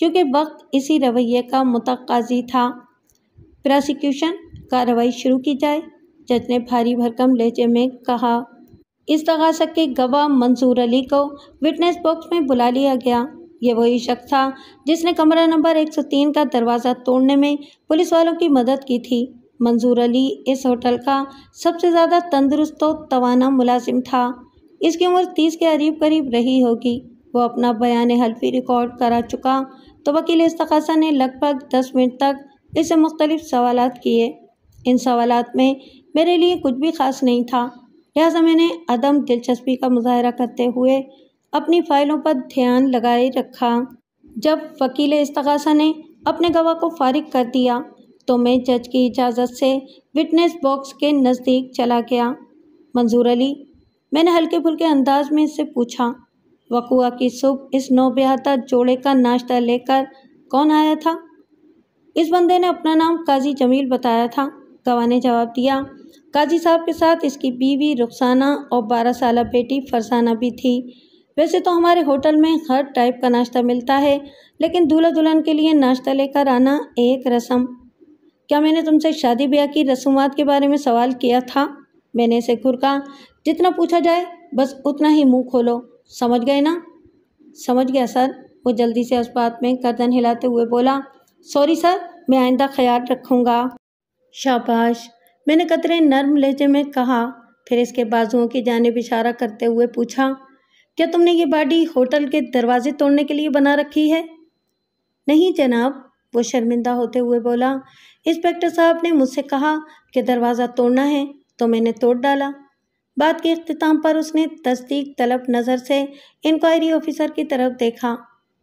کیونکہ وقت اسی رویے کا متقاضی تھا۔ پراسیکیوشن کارروائی شروع کی جائے، جج نے بھاری بھرکم لہجے میں کہا۔ استغاثہ کے گواہ منظور علی کو وٹنس باکس میں بلا لیا گیا۔ یہ وہی شخص تھا جس نے کمرہ نمبر 103 کا دروازہ توڑنے میں پولیس والوں کی مدد کی تھی۔ منظور علی اس ہوٹل کا سب سے زیادہ تندرست و توانا ملازم تھا۔ اس کی عمر 30 کے قریب رہی ہوگی۔ وہ اپنا بیان حلفی ریکارڈ کرا چکا تو وکیل استغاثہ نے لگ بھگ 10 منٹ تک اس سے مختلف سوالات کیے۔ ان سوالات میں میرے لیے کچھ بھی خاص نہیں تھا، لہٰذا میں نے عدم دلچسپی کا مظاہرہ کرتے ہوئے اپنی فائلوں پر دھیان لگائے رکھا۔ جب وکیل استغاثہ نے اپنے گواہ کو فارغ کر دیا تو میں جج کی اجازت سے وٹنس باکس کے نزدیک چلا گیا۔ منظور علی، میں نے ہلکے پھلکے انداز میں اس سے پوچھا، وقوعہ کی صبح اس نوبیاہتا جوڑے کا ناشتہ لے کر کون آیا تھا؟ اس بندے نے اپنا نام قاضی جمیل بتایا تھا۔ گواہ نے جواب دیا۔ قاضی صاحب کے ساتھ اس کی بیوی رخسانہ اور 12 سالہ بیٹی فرزانہ بھی تھی۔ ویسے تو ہمارے ہوٹل میں ہر ٹائپ کا ناشتہ ملتا ہے، لیکن دولہا دلہن کے لیے ناشتہ لے کر آنا ایک رسم۔ کیا میں نے تم سے شادی بیاہ کی رسومات کے بارے میں سوال کیا تھا؟ میں نے اسے گھرکا۔ جتنا پوچھا جائے بس اتنا ہی منہ کھولو، سمجھ گئے نا؟ سمجھ گیا سر، وہ جلدی سے اس بات میں گردن ہلاتے ہوئے بولا۔ سوری سر، میں آئندہ خیال رکھوں گا۔ شاباش، میں نے قدرے نرم لہجے میں کہا، پھر اس کے بازوؤں کی جانب اشارہ کرتے ہوئے پوچھا، کیا تم نے یہ باڈی ہوٹل کے دروازے توڑنے کے لیے بنا رکھی ہے؟ نہیں جناب، وہ شرمندہ ہوتے ہوئے بولا۔ انسپکٹر صاحب نے مجھ سے کہا کہ دروازہ توڑنا ہے تو میں نے توڑ ڈالا۔ بات کے اختتام پر اس نے تصدیق طلب نظر سے انکوائری آفیسر کی طرف دیکھا۔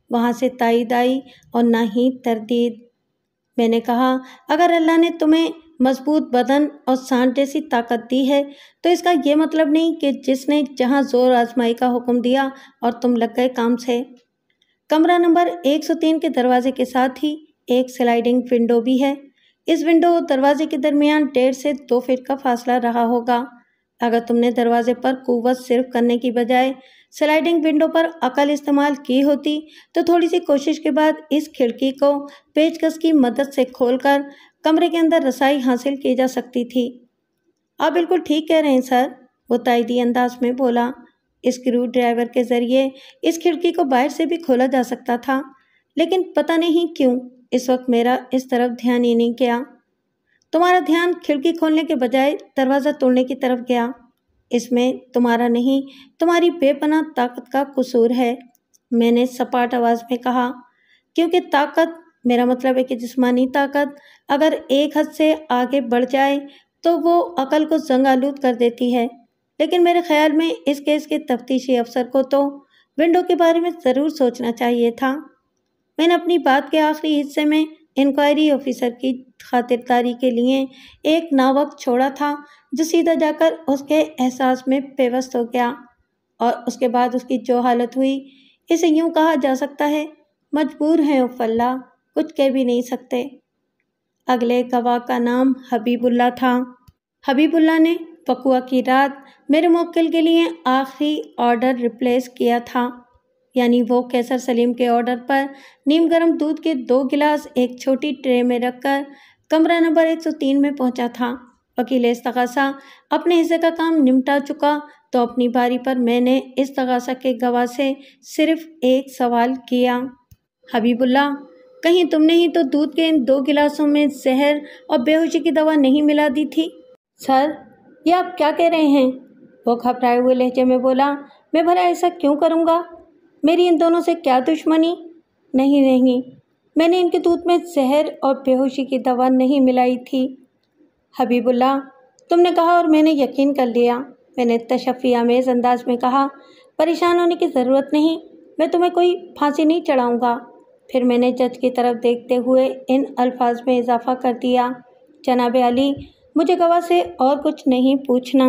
وہاں سے تائید آئی اور نہ ہی تردید۔ میں نے کہا، اگر اللہ نے تمہیں مضبوط بدن اور سانڈ جیسی طاقت دی ہے تو اس کا یہ مطلب نہیں کہ جس نے جہاں زور آزمائی کا حکم دیا اور تم لگ گئے کام سے۔ کمرہ نمبر 103 کے دروازے کے ساتھ ہی ایک سلائیڈنگ ونڈو بھی ہے۔ اس ونڈو اور دروازے کے درمیان 1.5 سے 2 فٹ کا فاصلہ رہا ہوگا۔ اگر تم نے دروازے پر قوت صرف کرنے کی بجائے سلائیڈنگ ونڈو پر عقل استعمال کی ہوتی تو تھوڑی سی کوشش کے بعد اس کھڑکی کو پیچ کس کی مدد سے کھول کر کمرے کے اندر رسائی حاصل کی جا سکتی تھی۔ آپ بالکل ٹھیک کہہ رہے ہیں سر، وہ تائیدی انداز میں بولا۔ اسکرو ڈرائیور کے ذریعے اس کھڑکی کو باہر سے بھی کھولا جا سکتا تھا، لیکن پتہ نہیں کیوں اس وقت میرا اس طرف دھیان ہی نہیں گیا۔ تمہارا دھیان کھڑکی کھولنے کے بجائے دروازہ توڑنے کی طرف گیا۔ اس میں تمہارا نہیں، تمہاری بے پناہ طاقت کا قصور ہے، میں نے سپاٹ آواز میں کہا، کیونکہ طاقت، میرا مطلب ہے کہ جسمانی طاقت، اگر ایک حد سے آگے بڑھ جائے تو وہ عقل کو زنگ آلود کر دیتی ہے۔ لیکن میرے خیال میں اس کیس کے تفتیشی افسر کو تو ونڈو کے بارے میں ضرور سوچنا چاہیے تھا۔ میں نے اپنی بات کے آخری حصے میں انکوائری آفیسر کی خاطرداری کے لیے ایک ناوقت چھوڑا تھا جو سیدھا جا کر اس کے احساس میں پیوست ہو گیا، اور اس کے بعد اس کی جو حالت ہوئی، اسے یوں کہا جا سکتا ہے، مجبور ہیں اف اللہ، کچھ کہہ بھی نہیں سکتے۔ اگلے گواہ کا نام حبیب اللہ تھا۔ حبیب اللہ نے وقوعہ کی رات میرے موکل کے لیے آخری آرڈر ریپلیس کیا تھا، یعنی وہ قیصر سلیم کے آرڈر پر نیم گرم دودھ کے 2 گلاس ایک چھوٹی ٹرے میں رکھ کر کمرہ نمبر 103 میں پہنچا تھا۔ وکیل استغاثہ اپنے حصے کا کام نمٹا چکا تو اپنی باری پر میں نے استغاثہ کے گواہ سے صرف ایک سوال کیا، حبیب اللہ، کہیں تم نے ہی تو دودھ کے ان 2 گلاسوں میں زہر اور بے ہوشی کی دوا نہیں ملا دی تھی؟ سر، یہ آپ کیا کہہ رہے ہیں؟ وہ گھبرائے ہوئے لہجے میں بولا۔ میں بھلا ایسا کیوں کروں گا؟ میری ان دونوں سے کیا دشمنی؟ نہیں، میں نے ان کے دودھ میں زہر اور بے ہوشی کی دوا نہیں ملائی تھی۔ حبیب اللہ، تم نے کہا اور میں نے یقین کر لیا، میں نے تشفی آمیز انداز میں کہا۔ پریشان ہونے کی ضرورت نہیں، میں تمہیں کوئی پھانسی نہیں چڑھاؤں گا۔ پھر میں نے جج کی طرف دیکھتے ہوئے ان الفاظ میں اضافہ کر دیا، جناب علی، مجھے گواہ سے اور کچھ نہیں پوچھنا۔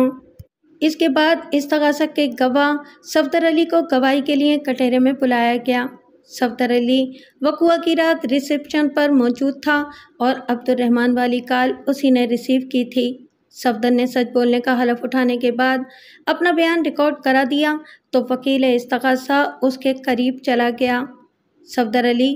اس کے بعد استغاثہ کے گواہ صفدر علی کو گواہی کے لیے کٹہرے میں بلایا گیا۔ صفدر علی وقوعہ کی رات ریسیپشن پر موجود تھا اور عبد الرحمن والی کال اسی نے ریسیو کی تھی۔ صفدر نے سچ بولنے کا حلف اٹھانے کے بعد اپنا بیان ریکارڈ کرا دیا تو وکیل استغاثہ اس کے قریب چلا گیا۔ صفدر علی،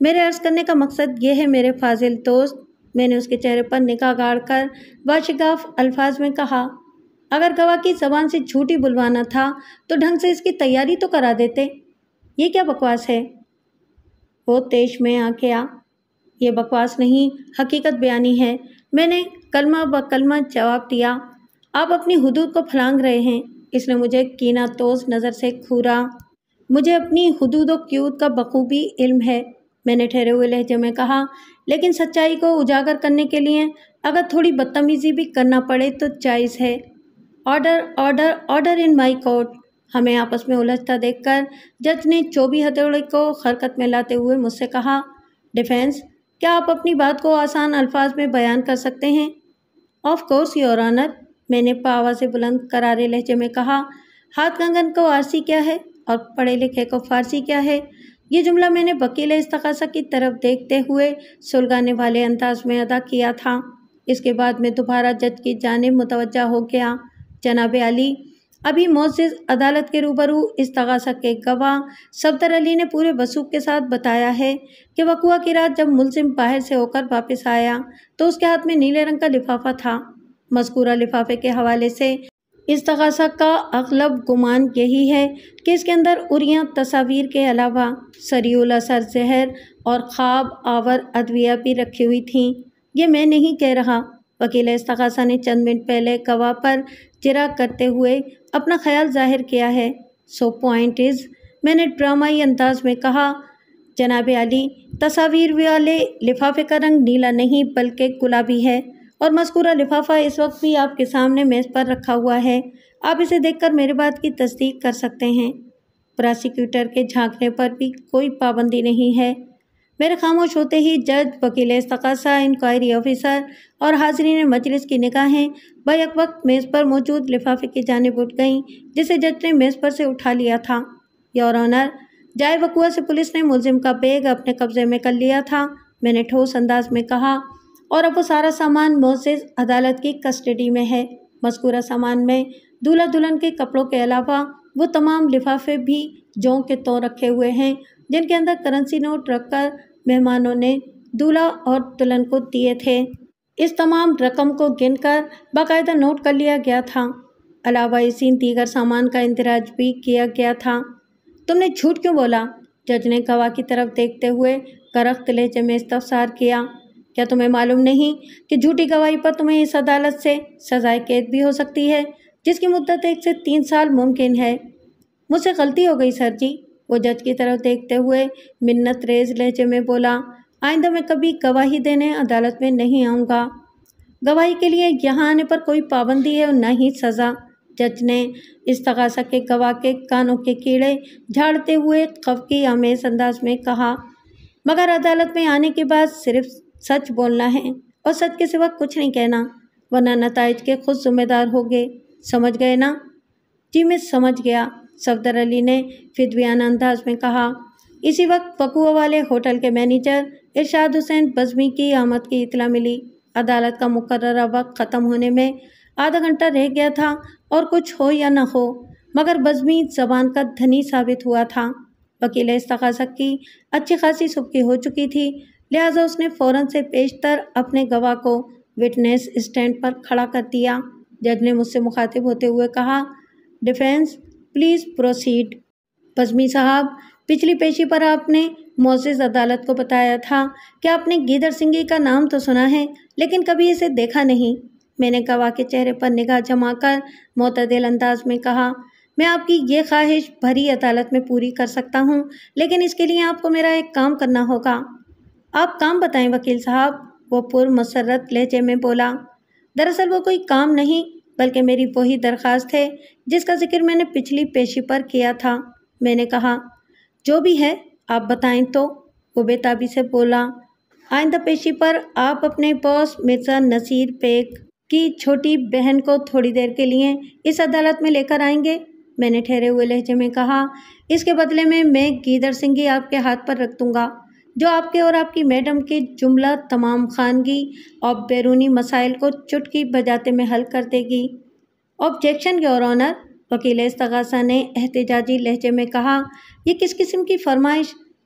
میرے عرض کرنے کا مقصد یہ ہے میرے فاضل دوست، میں نے اس کے چہرے پر نگاہ گاڑ کر واشگاف الفاظ میں کہا، اگر گواہ کی زبان سے جھوٹی بلوانا تھا تو ڈھنگ سے اس کی تیاری تو کرا دیتے، یہ کیا بکواس ہے؟ وہ تیش میں آ گیا، یہ بکواس نہیں، حقیقت بیانی ہے، میں نے کلمہ بکلمہ جواب دیا۔ آپ اپنی حدود کو پھلانگ رہے ہیں۔ اس نے مجھے کینہ توز نظر سے گھورا۔ مجھے اپنی حدود و قیود کا بخوبی علم ہے، میں نے ٹھہرے ہوئے لہجے میں کہا، لیکن سچائی کو اجاگر کرنے کے لیے اگر تھوڑی بدتمیزی بھی کرنا پڑے تو جائز ہے۔ Order order order in my court. ہمیں آپس میں الجھتا دیکھ کر جج نے چوبی ہتھوڑے کو حرکت میں لاتے ہوئے مجھ سے کہا، ڈیفینس، کیا آپ اپنی بات کو آسان الفاظ میں بیان کر سکتے ہیں؟ آف کورس یور آنر، میں نے آواز بلند کرارے لہجے میں کہا۔ ہاتھ کنگن کو آرسی کیا ہے اور پڑھے لکھے کو فارسی کیا ہے؟ یہ جملہ میں نے وکیل استغاثہ کی طرف دیکھتے ہوئے سلگانے والے انداز میں ادا کیا تھا۔ اس کے بعد میں دوبارہ جج کی جانب متوجہ ہو گیا۔ جناب عالی، ابھی معزز عدالت کے روبرو استغاثہ کے گواہ صفدر علی نے پورے وثوق کے ساتھ بتایا ہے کہ وقوع کی رات جب ملزم باہر سے ہو کر واپس آیا تو اس کے ہاتھ میں نیلے رنگ کا لفافہ تھا۔ مذکورہ لفافے کے حوالے سے استغاثہ کا اغلب گمان یہی ہے کہ اس کے اندر عریاں تصاویر کے علاوہ سریع الاثر زہر اور خواب آور ادویہ بھی رکھی ہوئی تھیں۔ یہ میں نہیں کہہ رہا، وکیل استغاثہ نے چند منٹ پہلے گواہ پر جرح کرتے ہوئے اپنا خیال ظاہر کیا ہے۔ سو پوائنٹ از، میں نے ڈرامائی انداز میں کہا، جناب عالی، تصاویر والے لفافے کا رنگ نیلا نہیں بلکہ گلابی ہے اور مذکورہ لفافہ اس وقت بھی آپ کے سامنے میز پر رکھا ہوا ہے۔ آپ اسے دیکھ کر میرے بات کی تصدیق کر سکتے ہیں۔ پراسیکیوٹر کے جھانکنے پر بھی کوئی پابندی نہیں ہے۔ میرے خاموش ہوتے ہی جج، وکیل استغاثہ، انکوائری آفیسر اور حاضرین مجلس کی نگاہیں بیک وقت میز پر موجود لفافے کی جانب اٹھ گئیں جسے جج نے میز پر سے اٹھا لیا تھا۔ یور آنر، جائے وقوع سے پولیس نے ملزم کا بیگ اپنے قبضے میں کر لیا تھا، میں نے ٹھوس انداز میں کہا، اور اب وہ سارا سامان معزز عدالت کی کسٹڈی میں ہے۔ مذکورہ سامان میں دولہا دلہن کے کپڑوں کے علاوہ وہ تمام لفافے بھی جوں کے توں رکھے ہوئے ہیں جن کے اندر کرنسی نوٹ رکھ کر مہمانوں نے دولہا اور دلہن کو دیے تھے۔ اس تمام رقم کو گن کر باقاعدہ نوٹ کر لیا گیا تھا۔ علاوہ اسی دیگر سامان کا اندراج بھی کیا گیا تھا۔ تم نے جھوٹ کیوں بولا؟ جج نے گواہ کی طرف دیکھتے ہوئے کرخت لہجے میں استفسار کیا۔ کیا تمہیں معلوم نہیں کہ جھوٹی گواہی پر تمہیں اس عدالت سے سزائے قید بھی ہو سکتی ہے جس کی مدت 1 سے 3 سال ممکن ہے؟ مجھ سے غلطی ہو گئی سر جی، وہ جج کی طرف دیکھتے ہوئے منت ریز لہجے میں بولا، آئندہ میں کبھی گواہی دینے عدالت میں نہیں آؤں گا۔ گواہی کے لیے یہاں آنے پر کوئی پابندی ہے اور نہ ہی سزا، جج نے استغاثہ کے گواہ کے کانوں کے کیڑے جھاڑتے ہوئے خفگی آمیز انداز میں کہا، مگر عدالت میں آنے کے بعد صرف سچ بولنا ہے اور سچ کے سوا کچھ نہیں کہنا، ورنہ نتائج کے خود ذمہ دار ہوگے، سمجھ گئے نا؟ جی میں سمجھ گیا، صفدر علی نے فدویانہ انداز میں کہا۔ اسی وقت وقوع والے ہوٹل کے مینیجر ارشاد حسین بزمی کی آمد کی اطلاع ملی۔ عدالت کا مقررہ وقت ختم ہونے میں آدھا گھنٹہ رہ گیا تھا اور کچھ ہو یا نہ ہو مگر بزمی زبان کا دھنی ثابت ہوا تھا۔ وکیل استغاثہ کی اچھی خاصی سبکی ہو چکی تھی، لہٰذا اس نے فوراً سے پیشتر اپنے گواہ کو وٹنس اسٹینڈ پر کھڑا کر دیا۔ جج نے مجھ سے مخاطب ہوتے ہوئے کہا، ڈیفینس پلیز پروسیڈ۔ بزمی صاحب، پچھلی پیشی پر آپ نے معزز عدالت کو بتایا تھا کہ آپ نے گیدر سنگھی کا نام تو سنا ہے لیکن کبھی اسے دیکھا نہیں۔ میں نے گواہ کے چہرے پر نگاہ جما کر معتدل انداز میں کہا، میں آپ کی یہ خواہش بھری عدالت میں پوری کر سکتا ہوں لیکن اس کے لیے آپ کو میرا ایک کام کرنا ہوگا۔ آپ کام بتائیں وکیل صاحب، وہ پرمسرت لہجے میں بولا۔ دراصل وہ کوئی کام نہیں بلکہ میری وہی درخواست ہے جس کا ذکر میں نے پچھلی پیشی پر کیا تھا، میں نے کہا۔ جو بھی ہے آپ بتائیں تو، وہ بے تابی سے بولا۔ آئندہ پیشی پر آپ اپنے باس مرزا نصیر بیگ کی چھوٹی بہن کو تھوڑی دیر کے لیے اس عدالت میں لے کر آئیں گے، میں نے ٹھہرے ہوئے لہجے میں کہا۔ اس کے بدلے میں گیدر سنگھی آپ کے ہاتھ پر رکھ دوں گا جو آپ کے اور آپ کی میڈم کے جملہ تمام خانگی اور بیرونی مسائل کو چٹکی بجاتے میں حل کر دے گی۔ آبجیکشن یور آنر، وکیل استغاثہ نے احتجاجی لہجے میں کہا، یہ کس قسم کی فرمائش؟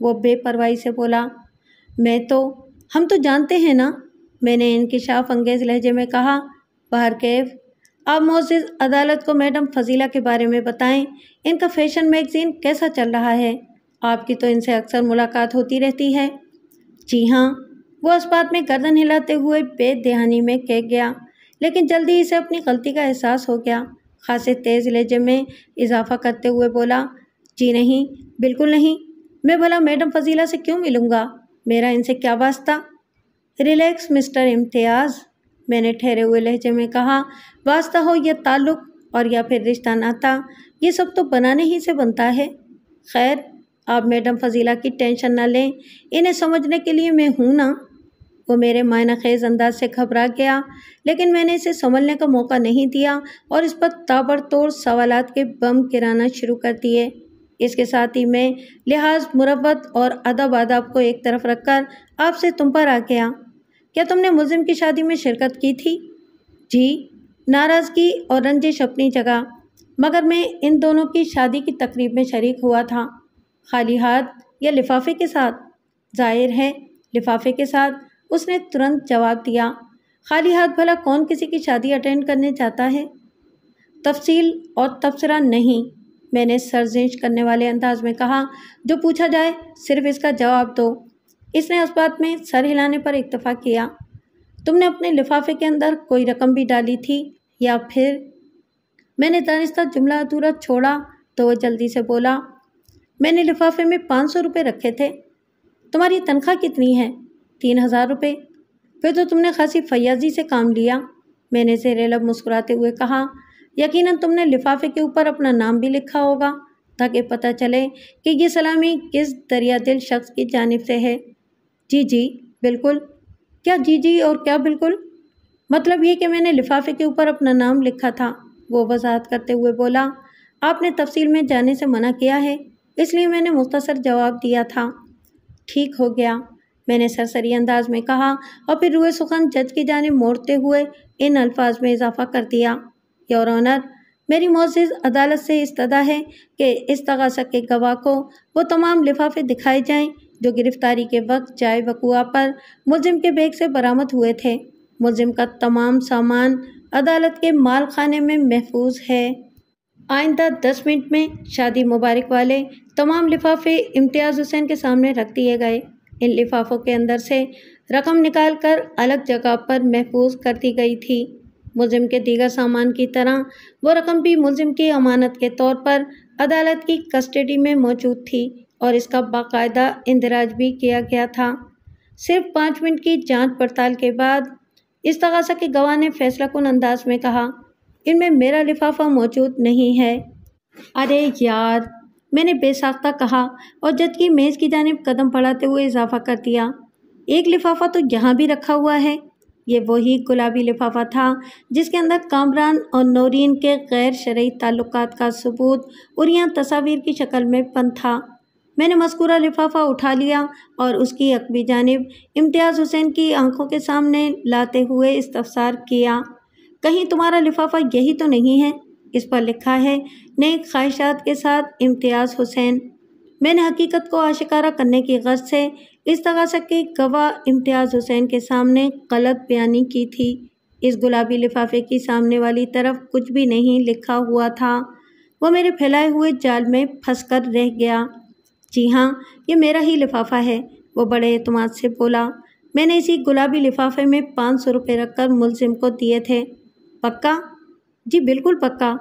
وہ بے پرواہی سے بولا۔ ہم تو جانتے ہیں نا، میں نے انکشاف انگیز لہجے میں کہا۔ بہرکیف آپ معزز عدالت کو میڈم فضیلہ کے بارے میں بتائیں، ان کا فیشن میگزین کیسا چل رہا ہے؟ آپ کی تو ان سے اکثر ملاقات ہوتی رہتی ہے۔ جی ہاں، وہ اس بات میں گردن ہلاتے ہوئے بے دہانی میں کہہ گیا، لیکن جلدی اسے اپنی غلطی کا احساس ہو گیا۔ خاصے تیز لہجے میں اضافہ کرتے ہوئے بولا، جی نہیں، بالکل نہیں، میں بھلا میڈم فضیلہ سے کیوں ملوں گا؟ میرا ان سے کیا واسطہ؟ ریلیکس مسٹر امتیاز، میں نے ٹھہرے ہوئے لہجے میں کہا، واسطہ ہو یا تعلق اور یا پھر رشتہ ناتا، یہ سب تو بنانے ہی سے بنتا ہے۔ خیر، آپ میڈم فضیلہ کی ٹینشن نہ لیں، انہیں سمجھنے کے لیے میں ہوں نا۔ وہ میرے معنی خیز انداز سے گھبرا گیا، لیکن میں نے اسے سنبھلنے کا موقع نہیں دیا اور اس پر تابڑتوڑ سوالات کے بم گرانا شروع کر دیے۔ اس کے ساتھ ہی میں لحاظ، مروت اور ادب آداب کو ایک طرف رکھ کر آپ سے تم پر آ گیا۔ کیا تم نے ملزم کی شادی میں شرکت کی تھی؟ جی، ناراضگی اور رنجش اپنی جگہ، مگر میں ان دونوں کی شادی کی تقریب میں شریک ہوا تھا۔ خالی ہاتھ یا لفافے کے ساتھ؟ ظاہر ہے لفافے کے ساتھ، اس نے ترنت جواب دیا۔ خالی ہاتھ بھلا کون کسی کی شادی اٹینڈ کرنے جاتا ہے؟ تفصیل اور تبصرہ نہیں، میں نے سرزنش کرنے والے انداز میں کہا، جو پوچھا جائے صرف اس کا جواب دو۔ اس نے اس بات میں سر ہلانے پر اکتفا کیا۔ تم نے اپنے لفافے کے اندر کوئی رقم بھی ڈالی تھی یا پھر؟ میں نے دانستہ جملہ ادھورا چھوڑا تو وہ جلدی سے بولا، میں نے لفافے میں 500 روپے رکھے تھے۔ تمہاری تنخواہ کتنی ہے؟ 3000 روپے۔ پھر تو تم نے خاصی فیاضی سے کام لیا، میں نے زیر لب مسکراتے ہوئے کہا۔ یقیناً تم نے لفافے کے اوپر اپنا نام بھی لکھا ہوگا تاکہ پتہ چلے کہ یہ سلامی کس دریا دل شخص کی جانب سے ہے۔ جی جی بالکل۔ کیا جی جی اور کیا بالکل؟ مطلب یہ کہ میں نے لفافے کے اوپر اپنا نام لکھا تھا، وہ وضاحت کرتے ہوئے بولا۔ آپ نے تفصیل میں جانے سے منع کیا ہے، اس لیے میں نے مختصر جواب دیا تھا۔ ٹھیک ہو گیا، میں نے سرسری انداز میں کہا اور پھر روئے سخن جج کی جانب موڑتے ہوئے ان الفاظ میں اضافہ کر دیا، یور آنر، میری معزز عدالت سے استدعا ہے کہ استغاثہ کے گواہ کو وہ تمام لفافے دکھائے جائیں جو گرفتاری کے وقت جائے وقوع پر ملزم کے بیگ سے برآمد ہوئے تھے۔ ملزم کا تمام سامان عدالت کے مال خانے میں محفوظ ہے۔ آئندہ 10 منٹ میں شادی مبارک والے تمام لفافے امتیاز حسین کے سامنے رکھ دیے گئے۔ ان لفافوں کے اندر سے رقم نکال کر الگ جگہ پر محفوظ کر دی گئی تھی۔ ملزم کے دیگر سامان کی طرح وہ رقم بھی ملزم کی امانت کے طور پر عدالت کی کسٹڈی میں موجود تھی اور اس کا باقاعدہ اندراج بھی کیا گیا تھا۔ صرف 5 منٹ کی جانچ پڑتال کے بعد استغاثہ کے گواہ نے فیصلہ کن انداز میں کہا، ان میں میرا لفافہ موجود نہیں ہے۔ ارے یار، میں نے بے ساختہ کہا اور جج کی میز کی جانب قدم بڑھاتے ہوئے اضافہ کر دیا، ایک لفافہ تو یہاں بھی رکھا ہوا ہے۔ یہ وہی گلابی لفافہ تھا جس کے اندر کامران اور نورین کے غیر شرعی تعلقات کا ثبوت عریاں تصاویر کی شکل میں بند تھا۔ میں نے مذکورہ لفافہ اٹھا لیا اور اس کی عقبی جانب امتیاز حسین کی آنکھوں کے سامنے لاتے ہوئے استفسار کیا، کہیں تمہارا لفافہ یہی تو نہیں ہے؟ اس پر لکھا ہے، نیک خواہشات کے ساتھ امتیاز حسین۔ میں نے حقیقت کو آشکارا کرنے کی غرض سے استغاثہ کے گواہ امتیاز حسین کے سامنے غلط بیانی کی تھی۔ اس گلابی لفافے کی سامنے والی طرف کچھ بھی نہیں لکھا ہوا تھا، وہ میرے پھیلائے ہوئے جال میں پھنس کر رہ گیا۔ جی ہاں، یہ میرا ہی لفافہ ہے، وہ بڑے اعتماد سے بولا۔ میں نے اسی گلابی لفافے میں 500 روپے رکھ کر ملزم کو دیے تھے۔ پکا؟ جی بالکل پکا۔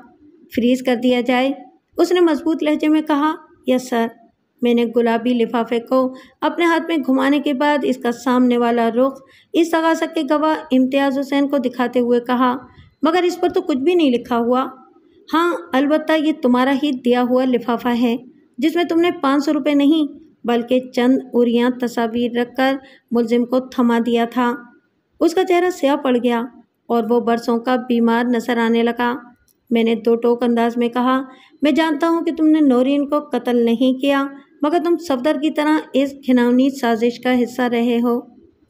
فریز کر دیا جائے؟ اس نے مضبوط لہجے میں کہا۔ یس سر۔ میں نے گلابی لفافے کو اپنے ہاتھ میں گھمانے کے بعد اس کا سامنے والا رخ استغاثہ کے گواہ امتیاز حسین کو دکھاتے ہوئے کہا، مگر اس پر تو کچھ بھی نہیں لکھا ہوا۔ ہاں، البتہ یہ تمہارا ہی دیا ہوا لفافہ ہے جس میں تم نے 500 روپے نہیں بلکہ چند عریاں تصاویر رکھ کر ملزم کو تھما دیا تھا۔ اس کا چہرہ سیاہ پڑ گیا اور وہ برسوں کا بیمار نظر آنے لگا۔ میں نے دو ٹوک انداز میں کہا، میں جانتا ہوں کہ تم نے نورین کو قتل نہیں کیا، مگر تم صفدر کی طرح اس گھناؤنی سازش کا حصہ رہے ہو۔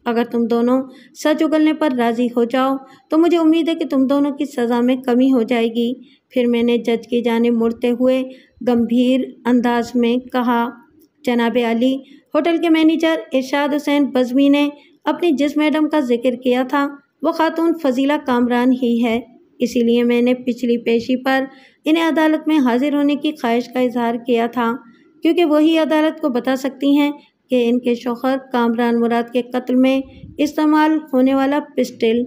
اگر تم دونوں سچ اگلنے پر راضی ہو جاؤ تو مجھے امید ہے کہ تم دونوں کی سزا میں کمی ہو جائے گی۔ پھر میں نے جج کی جانب مڑتے ہوئے گمبھیر انداز میں کہا، جناب عالی، ہوٹل کے مینیجر ارشاد حسین بزمی نے اپنی جس میڈم کا ذکر کیا تھا وہ خاتون فضیلہ کامران ہی ہے، اسی لیے میں نے پچھلی پیشی پر انہیں عدالت میں حاضر ہونے کی خواہش کا اظہار کیا تھا، کیونکہ وہی عدالت کو بتا سکتی ہیں کہ ان کے شوہر کامران مراد کے قتل میں استعمال ہونے والا پسٹل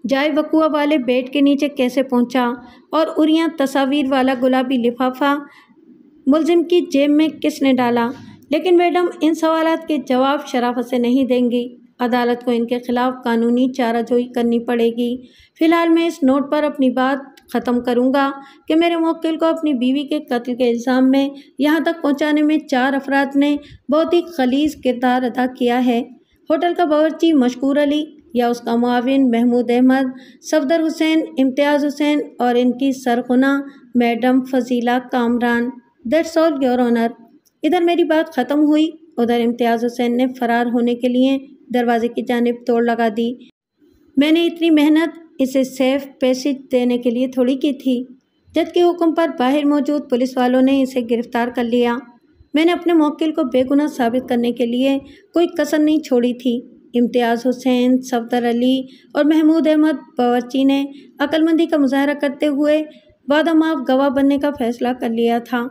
جائے وقوع والے بیڈ کے نیچے کیسے پہنچا اور اریاں تصاویر والا گلابی لفافہ ملزم کی جیب میں کس نے ڈالا۔ لیکن میڈم ان سوالات کے جواب شرافت سے نہیں دیں گی، عدالت کو ان کے خلاف قانونی چارہ جوئی کرنی پڑے گی۔ فی الحال میں اس نوٹ پر اپنی بات ختم کروں گا کہ میرے موکل کو اپنی بیوی کے قتل کے الزام میں یہاں تک پہنچانے میں 4 افراد نے بہت ہی غلیظ کردار ادا کیا ہے۔ ہوٹل کا باورچی مشکور علی یا اس کا معاون محمود احمد، صفدر حسین، امتیاز حسین اور ان کی سرغنہ madam Fazila Kamran. That's all your honour. ادھر میری بات ختم ہوئی، ادھر امتیاز حسین نے فرار ہونے کے لیے دروازے کی جانب دوڑ لگا دی۔ میں نے اتنی محنت اسے سیف پیسج دینے کے لیے تھوڑی کی تھی۔ جج کے حکم پر باہر موجود پولیس والوں نے اسے گرفتار کر لیا۔ میں نے اپنے موکل کو بے گناہ ثابت کرنے کے لیے کوئی کسر نہیں چھوڑی تھی۔ امتیاز حسین، صفدر علی اور محمود احمد باورچی نے عقل مندی کا مظاہرہ کرتے ہوئے وعدہ معاف گواہ بننے کا فیصلہ کر لیا تھا،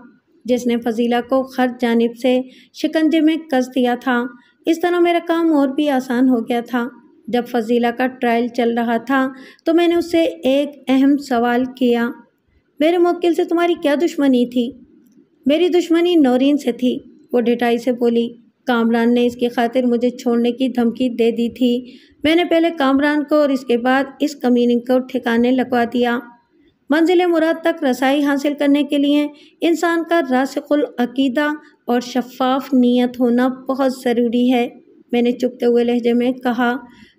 جس نے فضیلہ کو ہر جانب سے شکنجے میں کس دیا تھا۔ اس طرح میرا کام اور بھی آسان ہو گیا تھا۔ جب فضیلہ کا ٹرائل چل رہا تھا تو میں نے اس سے ایک اہم سوال کیا، میرے موکل سے تمہاری کیا دشمنی تھی؟ میری دشمنی نورین سے تھی، وہ ڈٹائی سے بولی۔ کامران نے اس کی خاطر مجھے چھوڑنے کی دھمکی دے دی تھی۔ میں نے پہلے کامران کو اور اس کے بعد اس کمینی کو ٹھکانے لگوا دیا۔ منزل مراد تک رسائی حاصل کرنے کے لیے انسان کا راسخ العقیدہ اور شفاف نیت ہونا بہت ضروری ہے، میں نے چپتے ہوئے لہجے میں کہا۔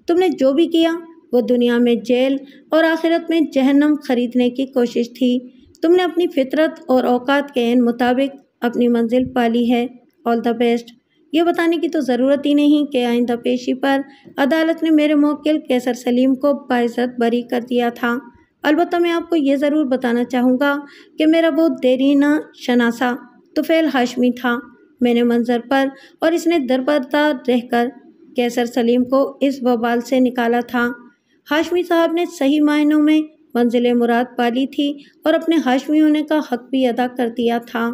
تم نے جو بھی کیا وہ دنیا میں جیل اور آخرت میں جہنم خریدنے کی کوشش تھی۔ تم نے اپنی فطرت اور اوقات کے عین مطابق اپنی منزل پالی ہے۔ آل دا بیسٹ۔ یہ بتانے کی تو ضرورت ہی نہیں کہ آئندہ پیشی پر عدالت نے میرے موکل قیصر سلیم کو باعزت بری کر دیا تھا۔ البتہ میں آپ کو یہ ضرور بتانا چاہوں گا کہ میرا وہ دیرینہ شناسہ طفیل ہاشمی تھا۔ میں نے منظر پر اور اس نے دربدر رہ کر قیصر سلیم کو اس وبال سے نکالا تھا۔ ہاشمی صاحب نے صحیح معنوں میں منزل مراد پالی تھی اور اپنے ہاشمی ہونے کا حق بھی ادا کر دیا تھا۔